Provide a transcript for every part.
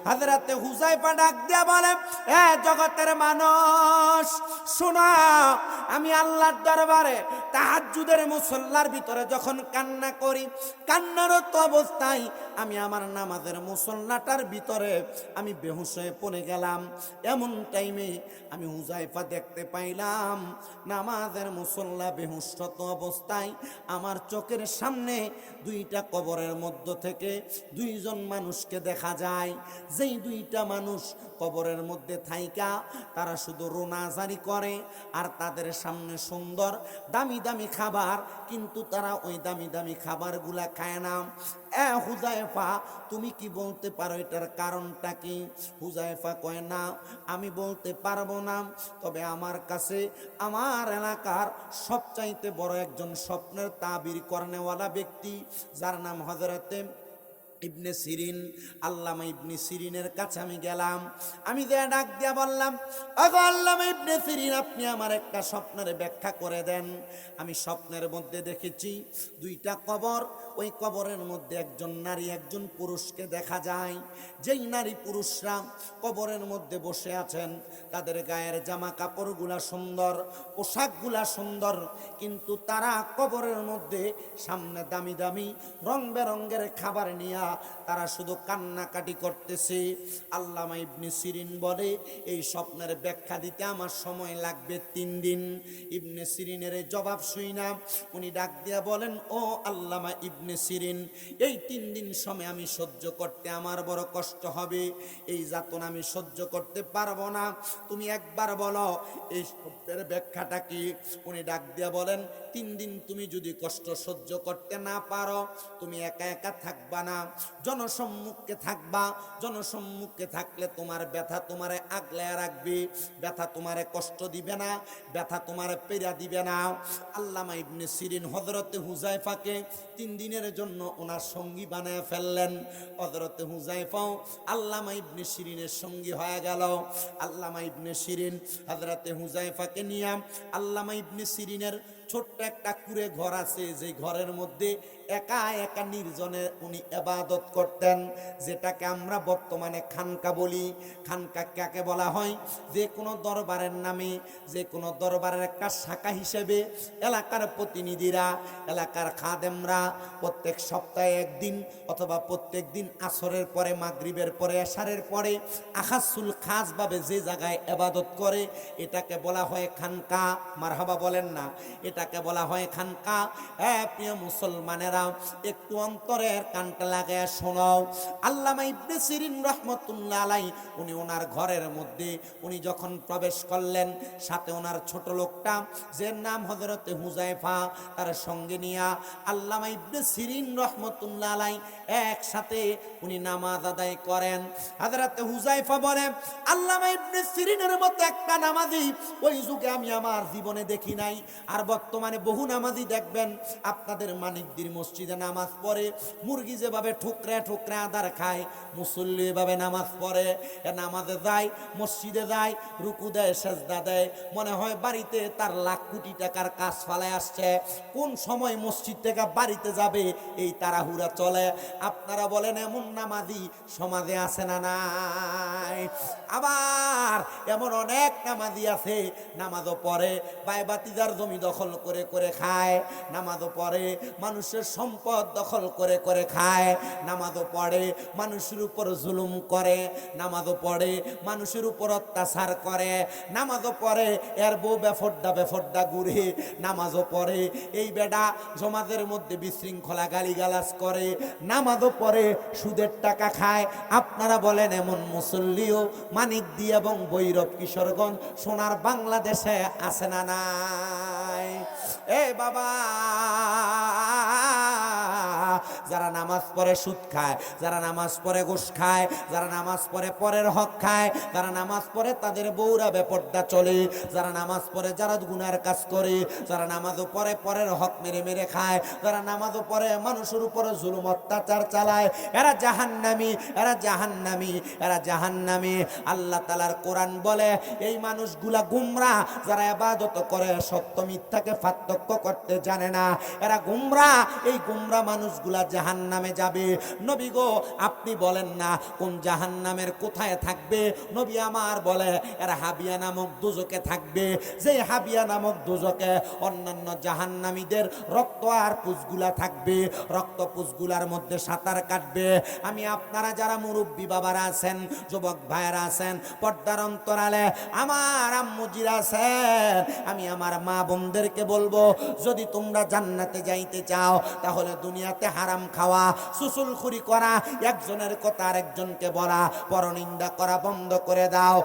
হযরতে হুযায়ফা ডাক দিয়া বলে, এ জগতের মানুষ শোনো, আমি আল্লাহর দরবারে তাহাজ্জুদের মুসল্লার ভিতরে যখন কান্না করি, কান্নারত অবস্থায় আমি আমার নামাজের মুসল্লাটার ভিতরে আমি বেহুশ হয়ে পড়ে গেলাম। এমন টাইমে আমি হুযায়ফা দেখতে পাইলাম নামাজের মুসল্লা বেহুশরত অবস্থায় আমার চোখের সামনে দুইটা কবরের মধ্য থেকে দুইজন মানুষকে দেখা যায়। যেই দুইটা মানুষ কবরের মধ্যে থাইকা তারা শুধু রোনাজারি করে, আর তাদের সামনে সুন্দর দামি দামি খাবার, কিন্তু তারা ওই দামি দামি খাবারগুলা খায় না। হুযায়ফা, তুমি কি বলতে পারো এটার কারণটা কি? হুযায়ফা কয়, না আমি বলতে পারবো না, তবে আমার কাছে আমার এলাকার সবচাইতে বড় একজন স্বপ্নের তাবির করেনেওয়ালা ব্যক্তি, যার নাম হযরতে ইবনে সিরিন, আল্লামা ইবনে সিরিনের কাছে আমি গেলাম। আমি যে ডাক দিয়া বললাম, ওগো আল্লামা ইবনে সিরিন, আপনি আমার একটা স্বপ্নের ব্যাখ্যা করে দেন। আমি স্বপ্নের মধ্যে দেখেছি দুইটা কবর, ওই কবরের মধ্যে একজন নারী একজন পুরুষকে দেখা যায়। যেই নারী পুরুষরা কবরের মধ্যে বসে আছেন তাদের গায়ের জামা কাপড়গুলা সুন্দর, পোশাকগুলা সুন্দর, কিন্তু তারা কবরের মধ্যে সামনে দামি দামি রং বেরঙ্গের খাবার নিয়ে তারা শুধু কান্নাকাটি করতেছে। আল্লামা ইবনে সিরিন বলে, এই স্বপ্নের ব্যাখ্যা দিতে আমার সময় লাগবে 3 দিন। ইবনে সিরিনের জবাব শুই না, উনি ডাক দিয়া বলেন, ও আল্লামা ইবনে সিরিন, এই 3 দিন সময় আমি সহ্য করতে আমার বড় কষ্ট হবে, এই যাতনা আমি সহ্য করতে পারবো না, তুমি একবার বলো এই স্বপ্নের ব্যাখ্যাটা কি? উনি ডাক দিয়া বলেন, 3 দিন তুমি যদি কষ্ট সহ্য করতে না পারো, তুমি একা একা থাকবা না, জনসম্মুখে থাকবা। জনসম্মুখে থাকলে তোমার ব্যথা তোমারে আগলায় রাখবে, ব্যথা তোমারে কষ্ট দিবে না, ব্যথা তোমারে পেরা দিবে না। আল্লামা ইবনে সিরিন হযরতে হুযায়ফাকে 3 দিনের জন্য ওনার সঙ্গী বানায় ফেললেন। হযরতে হুযায়ফাও আল্লামা ইবনে সিরিনের সঙ্গী হয়ে গেল। আল্লামা ইবনে সিরিন হযরতে হুযায়ফাকে নিয়ে, আল্লামা ইবনে সিরিনের ছোট্ট একটা কুঁড়ে ঘর আছে, যে ঘরের মধ্যে একা একা নির্জনে উনি ইবাদত করতেন, যেটাকে আমরা বর্তমানে খানকা বলি। খানকা কাকে বলা হয়? যে কোনো দরবারের নামে, যে কোনো দরবারের একটা শাখা হিসেবে এলাকার প্রতিনিধিরা, এলাকার খাদেমরা প্রত্যেক সপ্তাহে একদিন অথবা প্রত্যেক দিন আসরের পরে, মাগরিবের পরে, এশারের পরে আখাসুল খাসভাবে যে জায়গায় ইবাদত করে, এটাকে বলা হয় খানকা। মারহাবা বলেন না? এটাকে বলা হয় খানকা। প্রিয় মুসলমানেরা, একটু অন্তরের কানটা লাগায় শোনাও। আল্লামা ইবনে সিরিন রাহমাতুল্লাহ আলাইহি, উনি ওনার ঘরের মধ্যে উনি যখন প্রবেশ করলেন, সাথে ওনার ছোট লোকটা যে নাম হযরতে হুযায়ফা, তার সঙ্গে নিয়া আল্লামা ইবনে সিরিন রাহমাতুল্লাহ আলাইহি একসাথে উনি নামাজ আদায় করেন। হযরতে হুযায়ফা বলেন, আল্লামা ইবনে সিরিনের মতো একটা নামাজি ওই যুগে আমি আমার জীবনে দেখি নাই। আর বর্তমানে বহু নামাজি দেখবেন আপনাদের মানিকদির মসজিদে নামাজ পড়ে, মুরগি যেভাবে ঠুকরা ঠুকরা আদার খায়, মুসল্লি এভাবে নামাজ পড়ে, নামাজে যায়, মসজিদে যায়, রুকু দেয়, সেজদা দেয়, মনে হয় বাড়িতে তার লাখ কোটি টাকার কাজ ফালায় আসছে, কোন সময় মসজিদ থেকে বাড়িতে যাবে এই তাড়াহুড়া চলে। আপনারা বলেন, এমন নামাজি সমাজে আছে না নাই? আবার এমন অনেক নামাজি আছে, নামাজও পড়ে, বাইবাতিজার জমি দখল করে করে খায়, নামাজও পড়ে, মানুষের সম্পদ দখল করে করে খায়, নামাজও পড়ে, মানুষের উপর জুলুম করে, নামাজও পড়ে, মানুষের উপর অত্যাচার করে, নামাজও পড়ে, এর বউ বেফড্ডা বেফড্ডা ঘুরে, নামাজও পড়ে, এই বেডা সমাজের মধ্যে বিশৃঙ্খলা গালিগালাজ করে, নামাজও পড়ে, সুদের টাকা খায়। আপনারা বলেন, এমন মুসল্লিও মানিকদি এবং ভৈরব কিশোরগঞ্জ সোনার বাংলাদেশে আছে না নাই? এ বাবা, যারা নামাজ পড়ে সুদ খায়, যারা নামাজ পড়ে ঘুষ খায়, যারা নামাজ পড়ে পরের হক খায়, যারা নামাজ পড়ে তাদের বউরা বেপর্দা চলে, যারা নামাজ পড়ে যারা গুনার কাজ করে, যারা নামাজও পড়ে পরের হক মেরে মেরে খায়, যারা নামাজও পড়ে মানুষের উপরে জুলুম অত্যাচার চালায়, এরা জাহান্নামী, এরা জাহান্নামী, এরা জাহান্নামী। আল্লাহ তাআলার কোরআন বলে, এই মানুষগুলা গুমরাহ, যারা ইবাদত করে সত্য মিথ্যাকে পার্থক্য করতে জানে না, এরা গুমরাহ। এই গুমরাহ মানুষগুলো সবগুলা জাহান্নামে যাবে। নবী গো আপনি বলেন না কোন জাহান্নামের কোথায় থাকবে? নবী আমার বলে এরা হাবিয়া নামক দোজকে থাকবে। যে হাবিয়া নামক দোজকে অন্যান্য জাহান্নামীদের রক্ত আর পুঁজগুলা থাকবে, রক্ত পুঁজগুলার মধ্যে সাঁতার কাটবে। আমি আপনারা যারা মুরব্বী বাবারা আছেন, যুবক ভাইয়েরা আছেন, পর্দার অন্তরালে আমার আম্মুজিরা আছেন, আমি আমার মা বোনদেরকে বলবো, যদি তোমরা জান্নাতে যাইতে চাও তাহলে দুনিয়াতে হারাম খাওয়া, সুসুলখুরি করা, একজনের কথা আরেকজনকে বলা, পরনিন্দা করা বন্ধ করে দাও।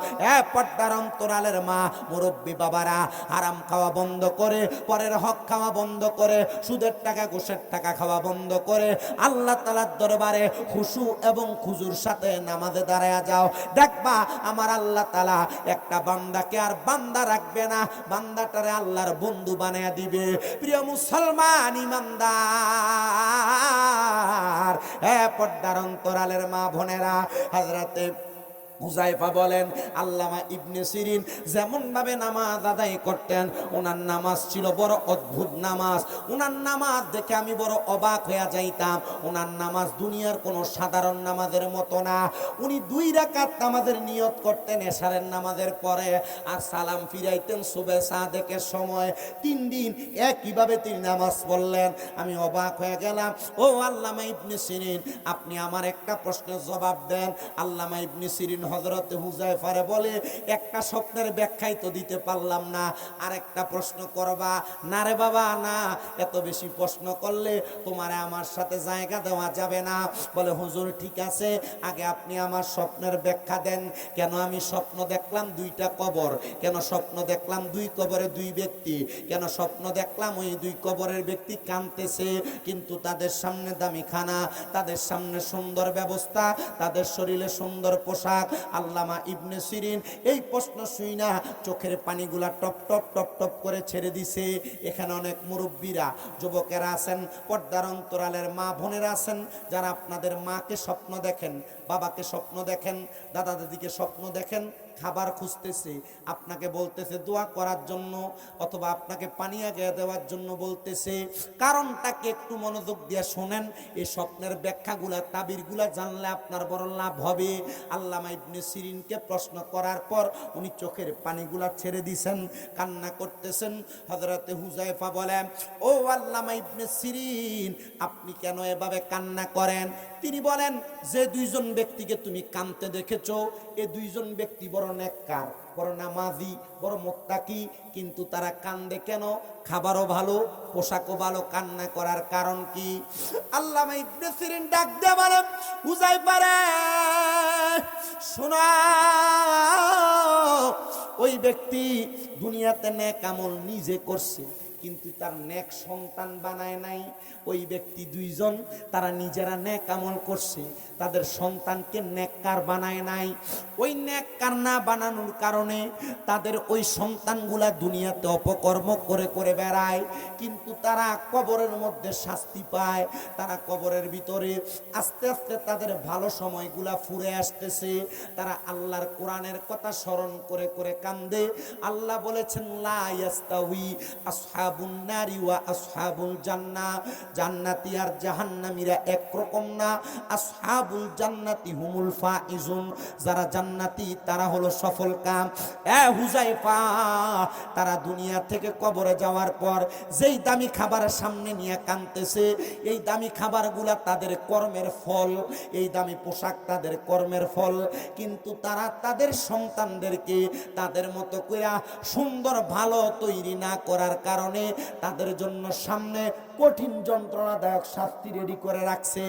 পর্দার অন্তরালের মা মুরব্বী বাবারা, হারাম খাওয়া বন্ধ করে, পরের হক খাওয়া বন্ধ করে, সুদের টাকা ঘুষের টাকা খাওয়া বন্ধ করে আল্লাহ তাআলার দরবারে খুশু এবং খুজুর সাথে নামাজে দাঁড়ায়া যাও। দেখবা আমার আল্লাহ তাআলা একটা বান্দাকে আর বান্দা রাখবে না, বান্দাটারে আল্লাহর বন্ধু বানায়া দিবে। প্রিয় মুসলমান ইমানদার, পর্দার অন্তরালের মা বোনেরা, হযরতে হুযায়ফা বলেন আল্লামা ইবনে সিরিন যেমন ভাবে নামাজ আদায় করতেন, ওনার নামাজ ছিল বড় অদ্ভুত নামাজ। ওনার নামাজ দেখে আমি বড় অবাক হয়ে যাইতাম। ওনার নামাজ দুনিয়ার কোনো সাধারণ নামাজের মতো না। উনি 2 রাকাত নামাজের নিয়ত করতেন এশারের নামাজের পরে, আর সালাম ফিরাইতেন সুবে সাদেকের সময়। 3 দিন একইভাবে তিনি নামাজ পড়লেন। আমি অবাক হয়ে গেলাম। ও আল্লামা ইবনে সিরিন, আপনি আমার একটা প্রশ্নের জবাব দেন। আল্লামা ইবনে সিরিন হযরতে হুযায়ফারে বলে, একটা স্বপ্নের ব্যাখ্যাই তো দিতে পারলাম না, আরেকটা প্রশ্ন করবা? না রে বাবা না, এত বেশি প্রশ্ন করলে তোমারে আমার সাথে জায়গা দেওয়া যাবে না। বলে হুজুর ঠিক আছে, আগে আপনি আমার স্বপ্নের ব্যাখ্যা দেন। কেন আমি স্বপ্ন দেখলাম 2টা কবর? কেন স্বপ্ন দেখলাম 2 কবরে 2 ব্যক্তি? কেন স্বপ্ন দেখলাম ওই 2 কবরের ব্যক্তি কাঁদতেছে, কিন্তু তাদের সামনে দামি খানা, তাদের সামনে সুন্দর ব্যবস্থা, তাদের শরীরে সুন্দর পোশাক। আল্লামা ইবনে সিরিন এই প্রশ্ন শুইনা চোখের পানিগুলা টপ টপ টপ টপ করে ছেড়ে দিছে। এখানে অনেক মুরব্বীরা, যুবকেরা আছেন, পর্দার অন্তরালের মা বোনেরা আছেন, যারা আপনাদের মাকে স্বপ্ন দেখেন, বাবাকে স্বপ্ন দেখেন, দাদা দাদিকে স্বপ্ন দেখেন, খাবার খুঁজতেছে, আপনাকে বলতেছে দোয়া করার জন্য, অথবা আপনাকে পানি আগে দেওয়ার জন্য বলতেছে। কারণটাকে একটু মনোযোগ দিয়ে শোনেন। এই স্বপ্নের ব্যাখ্যাগুলা, তাবিরগুলা জানলে আপনার বড় লাভ হবে। আল্লামা ইবনে সিরিনকে প্রশ্ন করার পর উনি চোখের পানিগুলা ছেড়ে দিয়েছেন, কান্না করতেছেন। হযরতে হুযায়ফা বলেন, ও আল্লামা ইবনে সিরিন, আপনি কেন এভাবে কান্না করেন? তিনি বলেন, যে 2 জন ব্যক্তিকে তুমি কাঁদতে দেখেছো, এই 2 জন ব্যক্তি বড় নেককার, বড় নামাজি, বড় মুত্তাকি, কিন্তু তারা কান্দে কেন? খাবারও ভালো, পোশাকও ভালো, কান্না করার কারণ কি? আল্লামা ইবনে সিরিন ডাক দিয়ে বলেন, হুযায়ফা রে শোনো, ওই ব্যক্তি দুনিয়াতে নেক আমল নিজে করছে, কিন্তু তার নেক সন্তান বানায় নাই। ওই ব্যক্তি 2 জন, তারা নিজেরা নেক আমল করছে, তাদের সন্তানকে নেককার বানায় নাই। ওই নেককার না বানানোর কারণে তাদের ওই সন্তানগুলা দুনিয়াতে অপকর্ম করে করে বেড়ায়, কিন্তু তারা কবরের মধ্যে শাস্তি পায়। তারা কবরের ভিতরে আস্তে আস্তে তাদের ভালো সময়গুলা ফুরে আসতেছে। তারা আল্লাহর কোরআনের কথা স্মরণ করে করে কান্দে। আল্লাহ বলেছেন, লা ইয়াস্তাউই আসহাবুন নারি ওয়া আসহাবুল জান্নাহ, জান্নাতি আর জাহান্নামীরা একরকম না। আসহাবুল জান্নাতি হুমুল ফাইজুন, যারা জান্নাতি তারা হলো সফল কাম। হুযায়ফা, তারা দুনিয়া থেকে কবরে যাওয়ার পর যেই দামি খাবার সামনে নিয়ে কাঁদতেছে, এই দামি খাবারগুলা তাদের কর্মের ফল, এই দামি পোশাক তাদের কর্মের ফল, কিন্তু তারা তাদের সন্তানদেরকে তাদের মতো করে সুন্দর ভালো তৈরি না করার কারণে তাদের জন্য সামনে কঠিন যন্ত্রণাদায়ক শাস্তি রেডি করে রাখছে।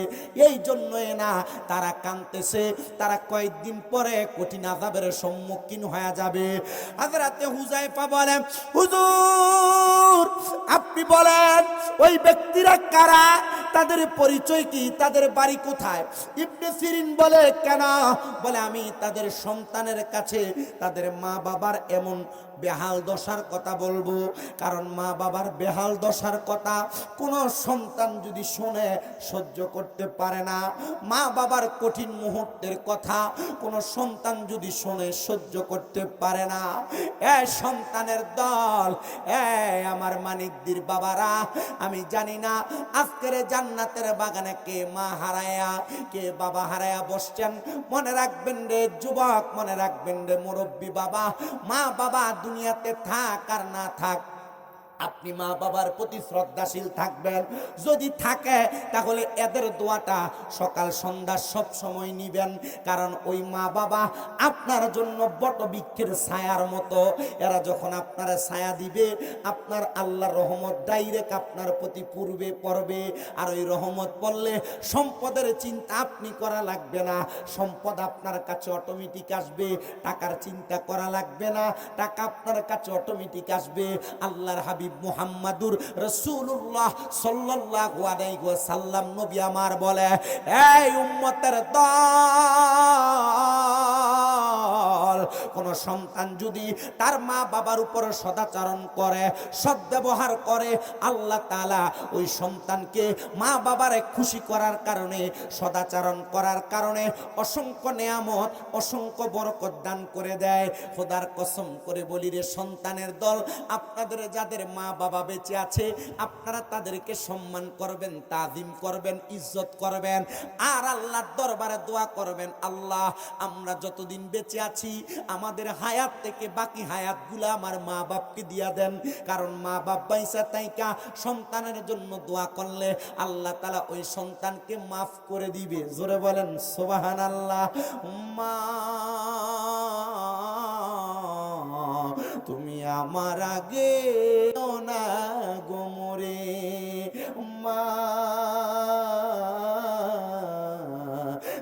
এই জন্যই না তারা কাঁদতেছে, তারা কয়েকদিন পরে কঠিন আযাবের সম্মুখীন হয়ে যাবে। হযরতে হুযায়ফা বলেন, হুজুর আপনি বলেন ওই ব্যক্তিরা কারা, তাদের পরিচয় কি, তাদের বাড়ি কোথায়? ইবনে সিরিন বলে, কেন? বলে আমি তাদের সন্তানের কাছে তাদের মা বাবার এমন বেহাল দশার কথা বলবো, কারণ মা বাবার বেহাল দশার কথা কোনো সন্তান যদি শোনে সহ্য করতে পারে না। মা বাবার কঠিন মুহূর্তের কথা কোনো সন্তান যদি শোনে সহ্য করতে পারে না। সন্তানের দল, আমার মানিকদের বাবারা, আমি জানি না আজকের জান্নাতের বাগানে কে মা হারায়া কে বাবা হারায়া বসছেন। মনে রাখবেন রে যুবক, মনে রাখবেন রে মুরব্বী বাবা, মা বাবা দুনিয়াতে থাক আর না থাক, আপনি মা বাবার প্রতি শ্রদ্ধাশীল থাকবেন। যদি থাকে তাহলে এদের দোয়াটা সকাল সন্ধ্যা সব সময় নিবেন, কারণ ওই মা বাবা আপনার জন্য বটবৃক্ষের ছায়ার মতো। এরা যখন আপনার ছায়া দিবে, আপনার আল্লাহর রহমত ডাইরেক্ট আপনার প্রতি পূর্বে পড়বে। আর ওই রহমত পড়লে সম্পদের চিন্তা আপনি করা লাগবে না, সম্পদ আপনার কাছে অটোমেটিক আসবে। টাকার চিন্তা করা লাগবে না, টাকা আপনার কাছে অটোমেটিক আসবে। আল্লাহর হাবিব মুহাম্মাদুর রাসূলুল্লাহ সাল্লাল্লাহু আলাইহি ওয়াসাল্লাম নবী আমার বলে, এই উম্মতের দল, কোন সন্তান যদি তার মা বাবার উপর সদাচরণ করে, সদ্ব্যবহার করে, আল্লাহ তাআলা ওই সন্তানকে মা বাবারে খুশি করার কারণে, সদাচরণ করার কারণে অসংখ্য নেয়ামত, অসংখ্য বরকত দান করে দেয়। খোদার কসম করে বলি রে সন্তানের দল, আপনাদের যাদের মা বাবা বেঁচে আছে আপনারা তাদেরকে সম্মান করবেন, তাজিম করবেন, ইজ্জত করবেন, আর আল্লাহর দরবারে দোয়া করবেন, আল্লাহ আমরা যতদিন বেঁচে আছি আমাদের হায়াত থেকে বাকি হায়াতগুলো আমার মা বাপকে দিয়া দেন। কারণ মা বাপ বাইসা তাইকা সন্তানের জন্য দোয়া করলে আল্লাহ তাআলা ওই সন্তানকে মাফ করে দিবে। জোরে বলেন সুবহানাল্লাহ। মা তুমি আমার আগে না গোমরে, মা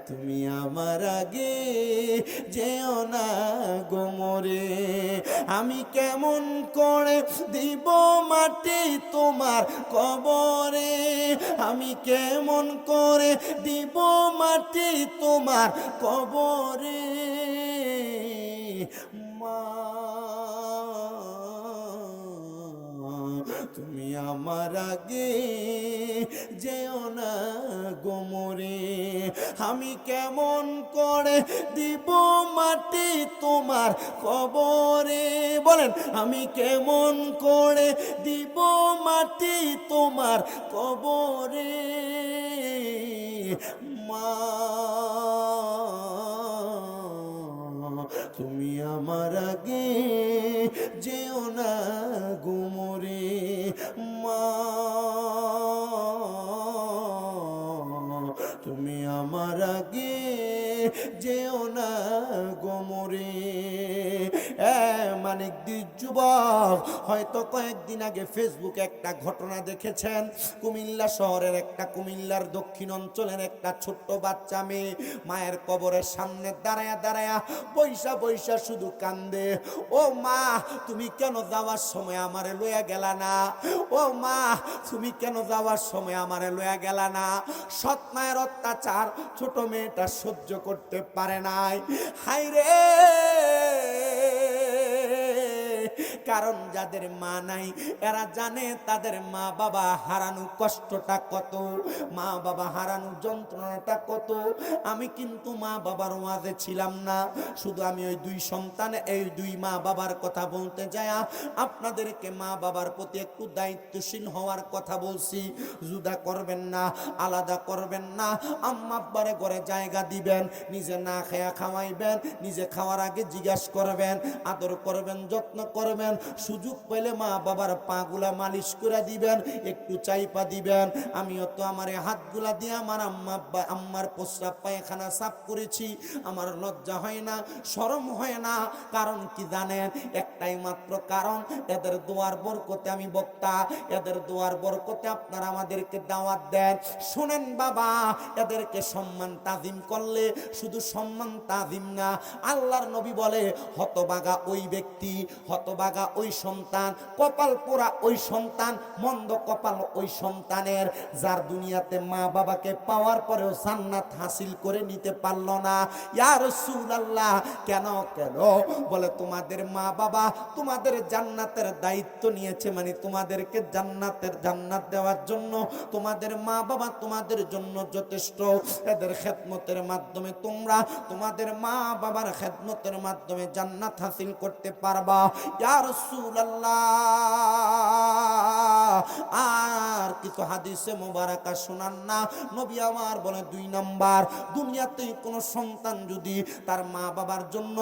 তুমি আমার আগে যেও না গোমরে। আমি কেমন করে দিব মাটি তোমার কবরে, আমি কেমন করে দিব মাটি তোমার কবরে, মা তুমি আমার আগে যেও না গোমরে। আমি কেমন করে দিব মাটি তোমার কবরে, বলেন আমি কেমন করে দিব মাটি তোমার কবরে, মা তুমি আমার আগে যেও না গোমরে, মা তুমি আমার আগে যেও না গোমরে। মানিকদির যুবক, হয়তো কয়েকদিন আগে ফেসবুকে একটা ঘটনা দেখেছেন। কুমিল্লা শহরের একটা, কুমিল্লার দক্ষিণ অঞ্চলের একটা ছোট্ট বাচ্চা মেয়ে মায়ের কবরের সামনে দাঁড়ায়া দাঁড়ায়া বৈশা বৈশা শুধু কান্দে, ও মা তুমি কেন যাওয়ার সময় আমারে লইয়া গেলা না, ও মা তুমি কেন যাওয়ার সময় আমারে লইয়া গেলা না। সৎ মায়ের অত্যাচার ছোট মেয়েটা সহ্য করতে পারে নাই। হায় রে, কারণ যাদের মা নাই এরা জানে তাদের মা বাবা হারানো কষ্টটা কত, মা বাবা হারানো যন্ত্রণাটা কত। আমি কিন্তু মা বাবার ওয়াজে ছিলাম না, শুধু আমি ওই দুই সন্তান, এই দুই মা বাবার কথা বলতে যায় আপনাদেরকে মা বাবার প্রতি একটু দায়িত্বশীল হওয়ার কথা বলছি। জুদা করবেন না, আলাদা করবেন না, আম্মা আব্বারে ঘরে জায়গা দিবেন, নিজে না খেয়া খাওয়াইবেন, নিজে খাওয়ার আগে জিজ্ঞাসা করবেন, আদর করবেন, যত্ন করবেন। সুযোগ পেলে মা বাবার পাগুলা মালিশ করে দিবেন, একটু চাইপা দিবেন। আমিও তো আমার হাতগুলা দিয়ে আমার আম্মার প্রস্রাব পায়খানা সাফ করেছি, আমার লজ্জা হয় না, শরম হয় না। কারণ কি জানেন? একটাই মাত্র কারণ, এদের দোয়ার বরকতে আমি বক্তা, এদের দোয়ার বরকতে আপনারা আমাদেরকে দাওয়াত দেন। শোনেন বাবা, এদেরকে সম্মান তাজিম করলে শুধু সম্মান তাজিম না, আল্লাহর নবী বলে হতভাগা ওই ব্যক্তি, হতভাগা ভাঙা ওই সন্তান, কপাল পোড়া ওই সন্তান, মন্দ কপাল ওই সন্তানের, যার দুনিয়াতে মা বাবাকে পাওয়ার পরেও জান্নাত হাসিল করে নিতে পারল না। ইয়া রাসূলুল্লাহ, কেন কেন? বলে তোমাদের মা বাবা তোমাদের জান্নাতের দায়িত্ব নিয়েছে, মানে তোমাদেরকে জান্নাত দেওয়ার জন্য তোমাদের মা বাবা তোমাদের জন্য যথেষ্ট। এদের খেদমতের মাধ্যমে তোমরা তোমাদের মা বাবার খেদমতের মাধ্যমে জান্নাত হাসিল করতে পারবা। ইয়া রাসূলুল্লাহ, আর কিছু হাদিসে মোবারকা শোনান না? নবী আমার বলে 2 নাম্বার, দুনিয়াতে কোন সন্তান যদি তার মা বাবার জন্য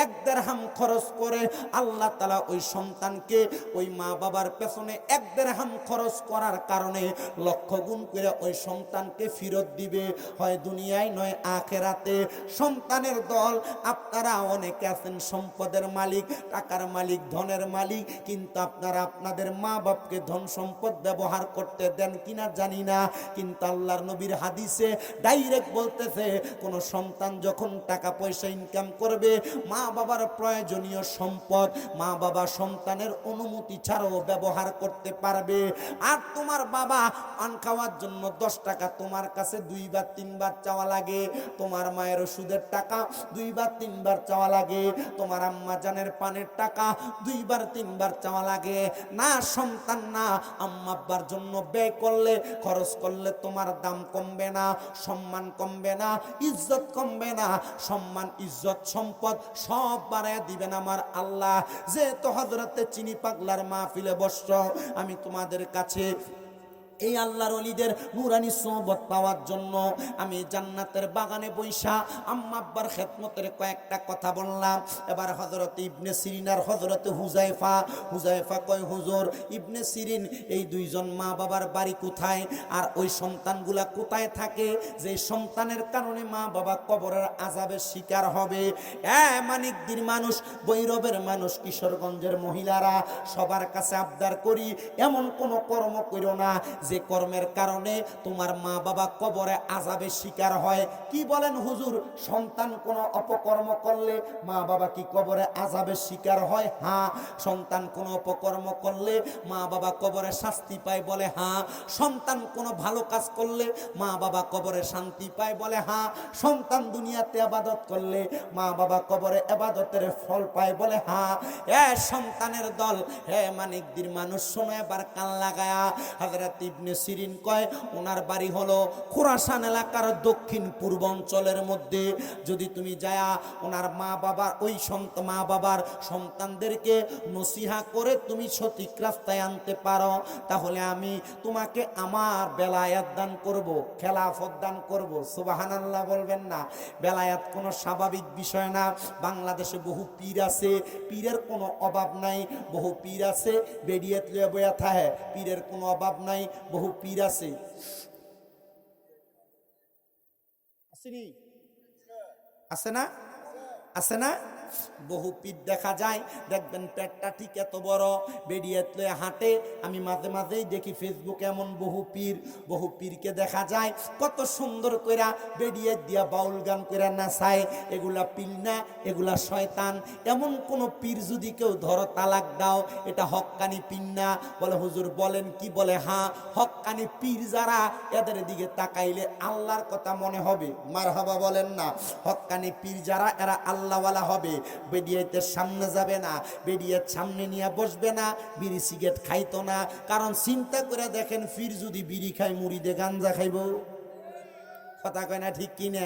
1 দিরহাম খরচ করে, আল্লাহ তাআলা ওই সন্তানকে ওই মা বাবার পেছনে 1 দিরহাম খরচ করার কারণে লক্ষ গুণ করে ওই সন্তানকে ফেরত দিবে, হয় দুনিয়ায় নয় আখেরাতে। সন্তানের দল, আপনারা অনেকে আছেন সম্পদের মালিক, টাকার মালিক, ধনের মালিক, কিন্তু আপনারা আপনাদের মা বাপকে ধন সম্পদ ব্যবহার করতে দেন কিনা জানি না। কিন্তু আল্লাহর নবীর হাদিসে ডাইরেক্ট বলতেছে, কোন সন্তান যখন টাকা পয়সা ইনকাম করবে, মা বাবার প্রয়োজনীয় সম্পদ মা বাবা সন্তানের অনুমতি ছাড়াও ব্যবহার করতে পারবে। আর তোমার বাবা পান খাওয়ার জন্য 10 টাকা তোমার কাছে 2 বার 3 বার চাওয়া লাগে, তোমার মায়ের ওষুধের টাকা 2 বার 3 বার চাওয়া লাগে, তোমার আম্মা জানের পানের টাকা 2 বার 3 বার চাওয়া লাগে না। সন্তান না, আম্মা আব্বার জন্য ব্যয় করলে, খরচ করলে তোমার দাম কমবে না, সম্মান কমবে না, ইজ্জত কমবে না। সম্মান, ইজ্জত, সম্পদ সব বাড়ায় দিবেন আমার আল্লাহ। যেহেতু হযরতে চিনি পাগলার মাহফিলে বসছ, আমি তোমাদের কাছে এই আল্লাহর ওলিদের নূরানি সোহবত পাওয়ার জন্য আমি জান্নাতের বাগানে বৈশা আম্মা আব্বার খেদমতের কয়েকটা কথা বললাম। এবার হযরত ইবনে সিরিন আর হযরত হুযায়ফা কয়, হুজুর ইবনে সিরিন, এই 2 জন মা বাবার বাড়ি কোথায়, আর ওই সন্তানগুলা কোথায় থাকে যে সন্তানের কারণে মা বাবা কবরের আযাবের শিকার হবে? মানিকদির মানুষ, বৈরবের মানুষ, কিশোরগঞ্জের মহিলারা, সবার কাছে আবদার করি, এমন কোন কর্ম করো না যে কর্মের কারণে তোমার মা বাবা কবরে আযাবের শিকার হয়। কি বলেন হুজুর, সন্তান কোন অপকর্ম করলে মা বাবা কি কবরে আযাবের শিকার হয়? হ্যাঁ। সন্তান কোন অপকর্ম করলে মা বাবা কবরে শাস্তি পায়? বলে হ্যাঁ। সন্তান কোন ভালো কাজ করলে মা বাবা কবরে শান্তি পায়? বলে হ্যাঁ। সন্তান দুনিয়াতে ইবাদত করলে মা বাবা কবরে ইবাদতের ফল পায়? বলে হ্যাঁ। সন্তানের দল, মানিকদির মানুষ, শোনো এবার কান লাগায়া। হযরত ইবনে সিরিন কয়, ওনার বাড়ি হলো খোরাসান এলাকার দক্ষিণ পূর্বাঞ্চলের মধ্যে। যদি তুমি যায়া ওনার মা বাবার ওই মা বাবার সন্তানদেরকে নসিহা করে তুমি সঠিক রাস্তায় আনতে পারো, তাহলে আমি তোমাকে আমার বেলায়াত দান করব, খেলাফত দান করব। সুবহানাল্লাহ বলবেন না? বেলায়াত কোনো স্বাভাবিক বিষয় না। বাংলাদেশে বহু পীর আছে, পীরের কোনো অভাব নাই। বহু পীর আছে বেরিয়ে লয়ে বয়া থাকে, পীরের কোনো অভাব নাই। বহু পীর আছে, আছে না? আছে না? বহু পীর দেখা যায়, দেখবেন পেটটা ঠিক এত বড়, বেরিয়ে হাঁটে। আমি মাঝে মাঝেই দেখি ফেসবুকে এমন বহু পীরকে দেখা যায় কত সুন্দর কইরা বেরিয়ে দিয়া বাউল গান কইরা নাচায়। এগুলা পীর না, এগুলা শয়তান। এমন কোন পীর যদি কেউ ধরো, তালাক দাও, এটা হক্কানি পীর না। বলে হুজুর বলেন কি? বলে হ্যাঁ, হক্কানি পীর যারা, এদের দিকে তাকাইলে আল্লাহর কথা মনে হবে। মারহাবা বলেন না? হক্কানি পীর যারা, এরা আল্লাহওয়ালা হবে। বেডিয়াতে সামনে যাবে না, বেডিয়ার সামনে নিয়ে বসবে না, বিড়ি সিগারেট খাইতো না। কারণ চিন্তা করে দেখেন, ফির যদি বিড়ি খায়, মুড়িদে গাঞ্জা খাইব? কথা কয় না? ঠিক কিনা?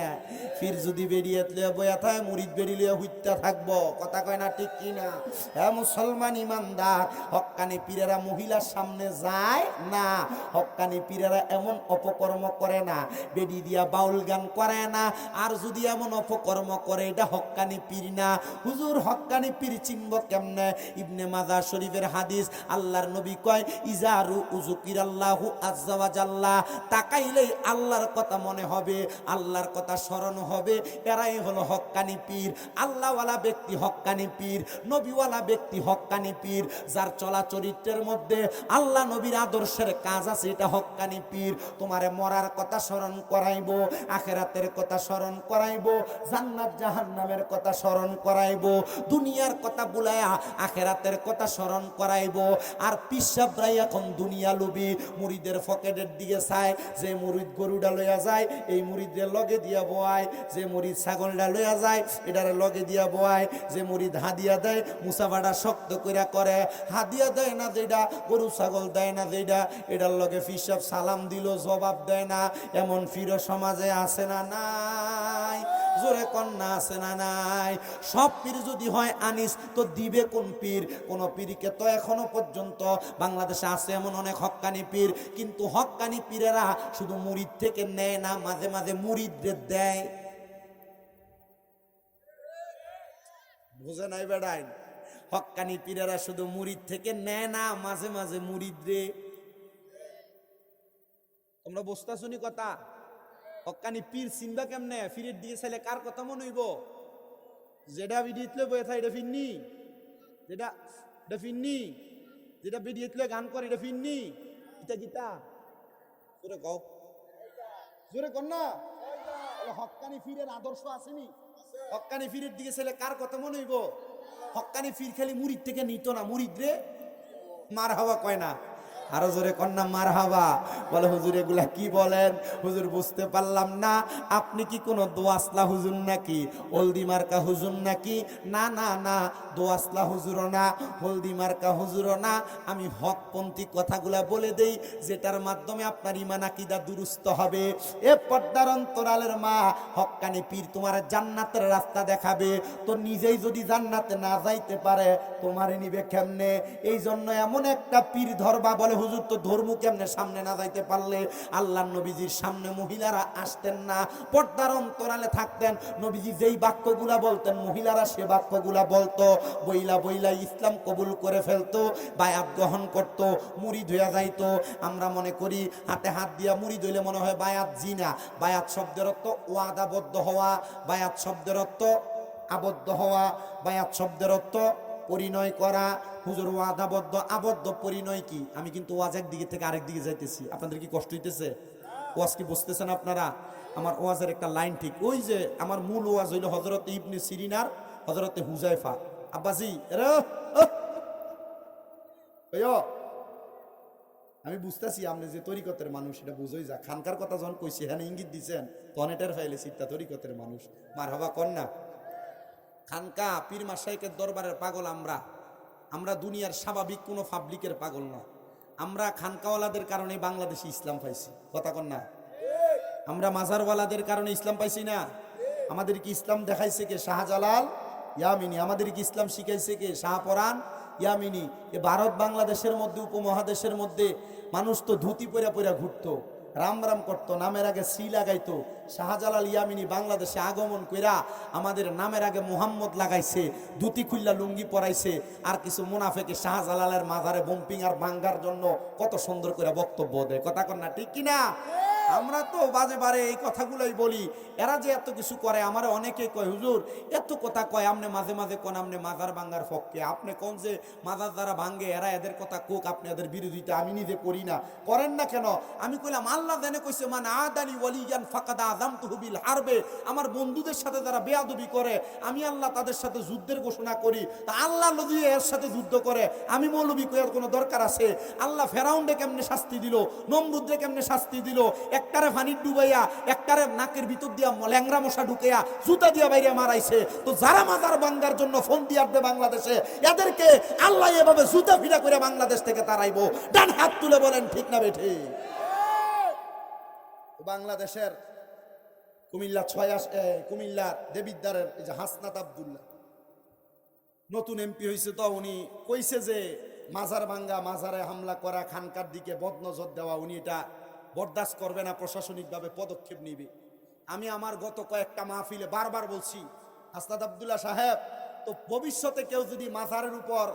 ফির যদি বেরিয়ে বয়া থাকে, মুড়িদ বেরিয়ে হুইত্যা থাকবো। কথা কয় না? ঠিক কিনা? হ্যাঁ মুসলমান ইমানদার, হক্কানি পীরেরা মহিলার সামনে যায় না। হক্কানি পীরেরা এমন অপকর্ম করে না, বেডি দিয়া বাউল গান করে না। আর যদি এমন অপকর্ম করে, এটা হক্কানি পীর না। হুজুর হক্কানি পীর চিনব কেমনে? ইবনে মাজাহ শরীফের হাদিস, আল্লাহর নবী কয়, ইজারু উযুকিরাল্লাহু আযজা ওয়া জাল্লা, তাকাইলেই আল্লাহর কথা মনে হবে। হবে, আল্লাহর কথা স্মরণ হবে, এরাই হলো হক্কানি পীর। আল্লাহওয়ালা ব্যক্তি হক্কানি পীর, নবীওয়ালা ব্যক্তি হক্কানি পীর, যার চলা চরিত্রের মধ্যে আল্লাহ নবীর আদর্শের কাজ আছে, এটা হক্কানি পীর। তোমারে মরার কথা স্মরণ করাইবো, আখিরাতের কথা স্মরণ করাইবো, জান্নাত জাহান্নামের কথা স্মরণ করাইবো, দুনিয়ার কথা বুলায়া আখিরাতের কথা স্মরণ করাইবো। আর পিসাবরাই এখন দুনিয়া লুবি, মুরিদের পকেটের দিকে চায়। যে মুরিদ গরুটা লইয়া যায়, এই মুরিদের লগে দিয়া বয়। যে মুরিদ ছাগলটা লইয়া যায়, এটার লগে দিয়া বয়। যে মুরিদ হাদিয়া দেয়, মুসাফাটা শক্ত কইরা করে। হাদিয়া দেয় না যেটা, গরু ছাগল দেয় না যেটা, এটার লগে পিসাব সালাম দিল জবাব দেয় না। এমন ফিরো সমাজে আছে না নাই? জোরে কন্যা আছে না নাই? সব পীর যদি হয় আনিস, তো দিবে কোন পীর? কোন পীরকে তো এখনো পর্যন্ত বাংলাদেশে আছে এমন অনেক হক্কানি পীর, কিন্তু হক্কানি পীরেরা শুধু মুরিদ থেকে নেয় না, মাঝে মাঝে মুরিদদের দেয়। বুঝে নাই বেড়াই? হক্কানি পীরেরা শুধু মুরিদ থেকে নেয় না, মাঝে মাঝে মুরিদরে। তোমরা বুঝতা শুনি কথা? হক্কানি পীর চিনবা কেমনে? ফিরের দিকে চাইলে কার কথা মনে হইব? যেটা বিডিতলে বয়ে থাকে এটা ফিরনি, যেটা এটা ফিরনি, যেটা বিডিতলে গান করে এটা ফিরনি, এটা গীতা জোরে কও, জোরে কর না। হক্কানি ফিরের আদর্শ আসেনি? হক্কানি ফিরের দিকে চাইলে কার কথা মনে হইব? হক্কানি ফির খালি মুরিদ থেকে নিত না, মুরিদ রে মার হাওয়া কয় না। আরো জোরে কন্যা মার হাবা। বলে হুজুর এগুলা কি বলেন? হুজুর বুঝতে পারলাম না, আপনি কি কোনো দোয়াসলা হুজুর নাকি, হলদি মার্কা হুজুর নাকি? না না না, দোয়াসলা হুজুরও না, হলদি মার্কা হুজুরও না। আমি হকপন্থী কথাগুলা বলে দেই, যেটার মাধ্যমে আপনার ঈমান আকীদা দুরুস্ত হবে। এ পর্দার অন্তরালের মা, হক্কানি পীর তোমার জান্নাতের রাস্তা দেখাবে, তো নিজেই যদি জান্নাতে না যাইতে পারে তোমারে নিবে কেমনে? এই জন্য এমন একটা পীর ধরবা। বলে হুজুর তো ধর্ম কেমনে? সামনে না যাইতে পারলে আল্লাহর নবীজির সামনে মহিলারা আসতেন না, পর্দার অন্তরালে থাকতেন। নবীজি যেই বাক্যগুলা বলতেন মহিলারা সে বাক্যগুলা বলতো। বইলা বইলা ইসলাম কবুল করে ফেলতো, বায়াত গ্রহণ করতো, মুরিদ হইয়া যাইতো। আমরা মনে করি হাতে হাত দিয়া মুরিদ হইলে মনে হয় বায়াত জিনা। বায়াত শব্দের অর্থ ওয়াদাবদ্ধ হওয়া, বায়াত শব্দের অর্থ আবদ্ধ হওয়া, বায়াত শব্দের অর্থ পরিণয় করা। হুজুর ওয়াদাবদ্ধ আবদ্ধ পরিণয় কি? আমি কিন্তু ওয়াজ একদিকে থেকে আরেক দিকে যাইতেছি, আপনাদের কি কষ্ট হইতেছে? ওয়াজ কি বুঝতেছেন আপনারা? আমার ওয়াজের একটা লাইন ঠিক, ওই যে আমার মূল ওয়াজ হইল হযরত ইবনে সিরিনার হযরত হুজাইফা। আব্বাজি আমি বুঝতেছি আপনি যে তরিকতের মানুষ, এটা বুঝোই যা। খানকার কথা যখন কইছি হ্যাঁ ইঙ্গিত দিচ্ছেন, তখন এটার ফাইলে সিটটা তরিকতের মানুষ। মারহাবা কন্যা। খানকা পীর মাশায়েখের দরবারের পাগল আমরা। আমরা দুনিয়ার স্বাভাবিক কোনো পাবলিকের পাগল না। আমরা খানকাওয়ালাদের কারণে বাংলাদেশে ইসলাম পাইছি, কথা কন না? আমরা মাজারওয়ালাদের কারণে ইসলাম পাইছি না? আমাদের কি ইসলাম দেখাইছে কে? শাহজালাল ইয়ামিনী। আমাদের কি ইসলাম শিখাইছে কে? শাহপরান ইয়ামিনী। এ ভারত বাংলাদেশের মধ্যে, উপমহাদেশের মধ্যে মানুষ তো ধুতি পরা পরা ঘুরতো, রাম রাম করতো, নামের আগে সি লাগাইতো। শাহজালাল ইয়ামিনী বাংলাদেশে আগমন কইরা আমাদের নামের আগে মুহাম্মদ লাগাইছে, ধুতি খুল্লা লুঙ্গি পরাইছে। আর কিছু মুনাফেকে শাহজালালের মাজারে বম্পিং আর ভাঙ্গার জন্য কত সুন্দর করে বক্তব্য দেয়, কথা কন না? ঠিক কিনা? আমরা তো বাজে বারে এই কথাগুলোই বলি। এরা যে এত কিছু করে, আমার অনেকেই কয় হুজুর এত কথা কয়, আপনি মাঝে মাঝে কোন আপনি মাজার ভাঙ্গার পক্ষে, আপনি কোন যে মাজার যারা ভাঙ্গে এরা এদের কথা কোক, আপনি এদের বিরোধিতা। আমি নিজে করি না, করেন না কেন? আমি কইলাম আল্লাহ জানে কইছে মান আদানি ওয়ালিয়ান ফাকাদ আযামতুহু বিল হারবে। আমার বন্ধুদের সাথে যারা বেয়াদবি করে, আমি আল্লাহ তাদের সাথে যুদ্ধের ঘোষণা করি। তা আল্লাহ যদি এর সাথে যুদ্ধ করে, আমি মৌলবি কইয়ার কোনো দরকার আছে? আল্লাহ ফেরাউনকে কেমনে শাস্তি দিল, নমরুদকে কেমনে শাস্তি দিল, একটারে পানি ডুবাইয়া একটারে নাকের ভিতর দিয়া ল্যাংরা মশা ঢুকাইয়া জুতা দিয়া বাইরে মারাইছে। তো যারা মাজার ভাঙ্গার জন্য ফোন দিয়ে আসবে বাংলাদেশে, এদেরকে আল্লাহ এভাবে জুতা ফিরা করে বাংলাদেশ থেকে তাড়াইবো। ডান হাত তুলে বলেন ঠিক না বেঠে? বাংলাদেশের কুমিল্লার দেবিদ্দারের এই যে হাসনাত আব্দুল্লাহ নতুন এমপি হয়েছে, তো উনি কইছে যে মাজার ভাঙ্গা, মাজারে হামলা করা, খানকার দিকে বদনজর দেওয়া, উনি এটা বরদাস্ত করবে না, প্রশাসনিকভাবে পদক্ষেপ নিবে। আমি আমার গত কয়েকটা মাহফিলে বারবার বলছি, হাসনাত আব্দুল্লাহ সাহেব, তো ভবিষ্যতে কেউ যদি মাজারের উপর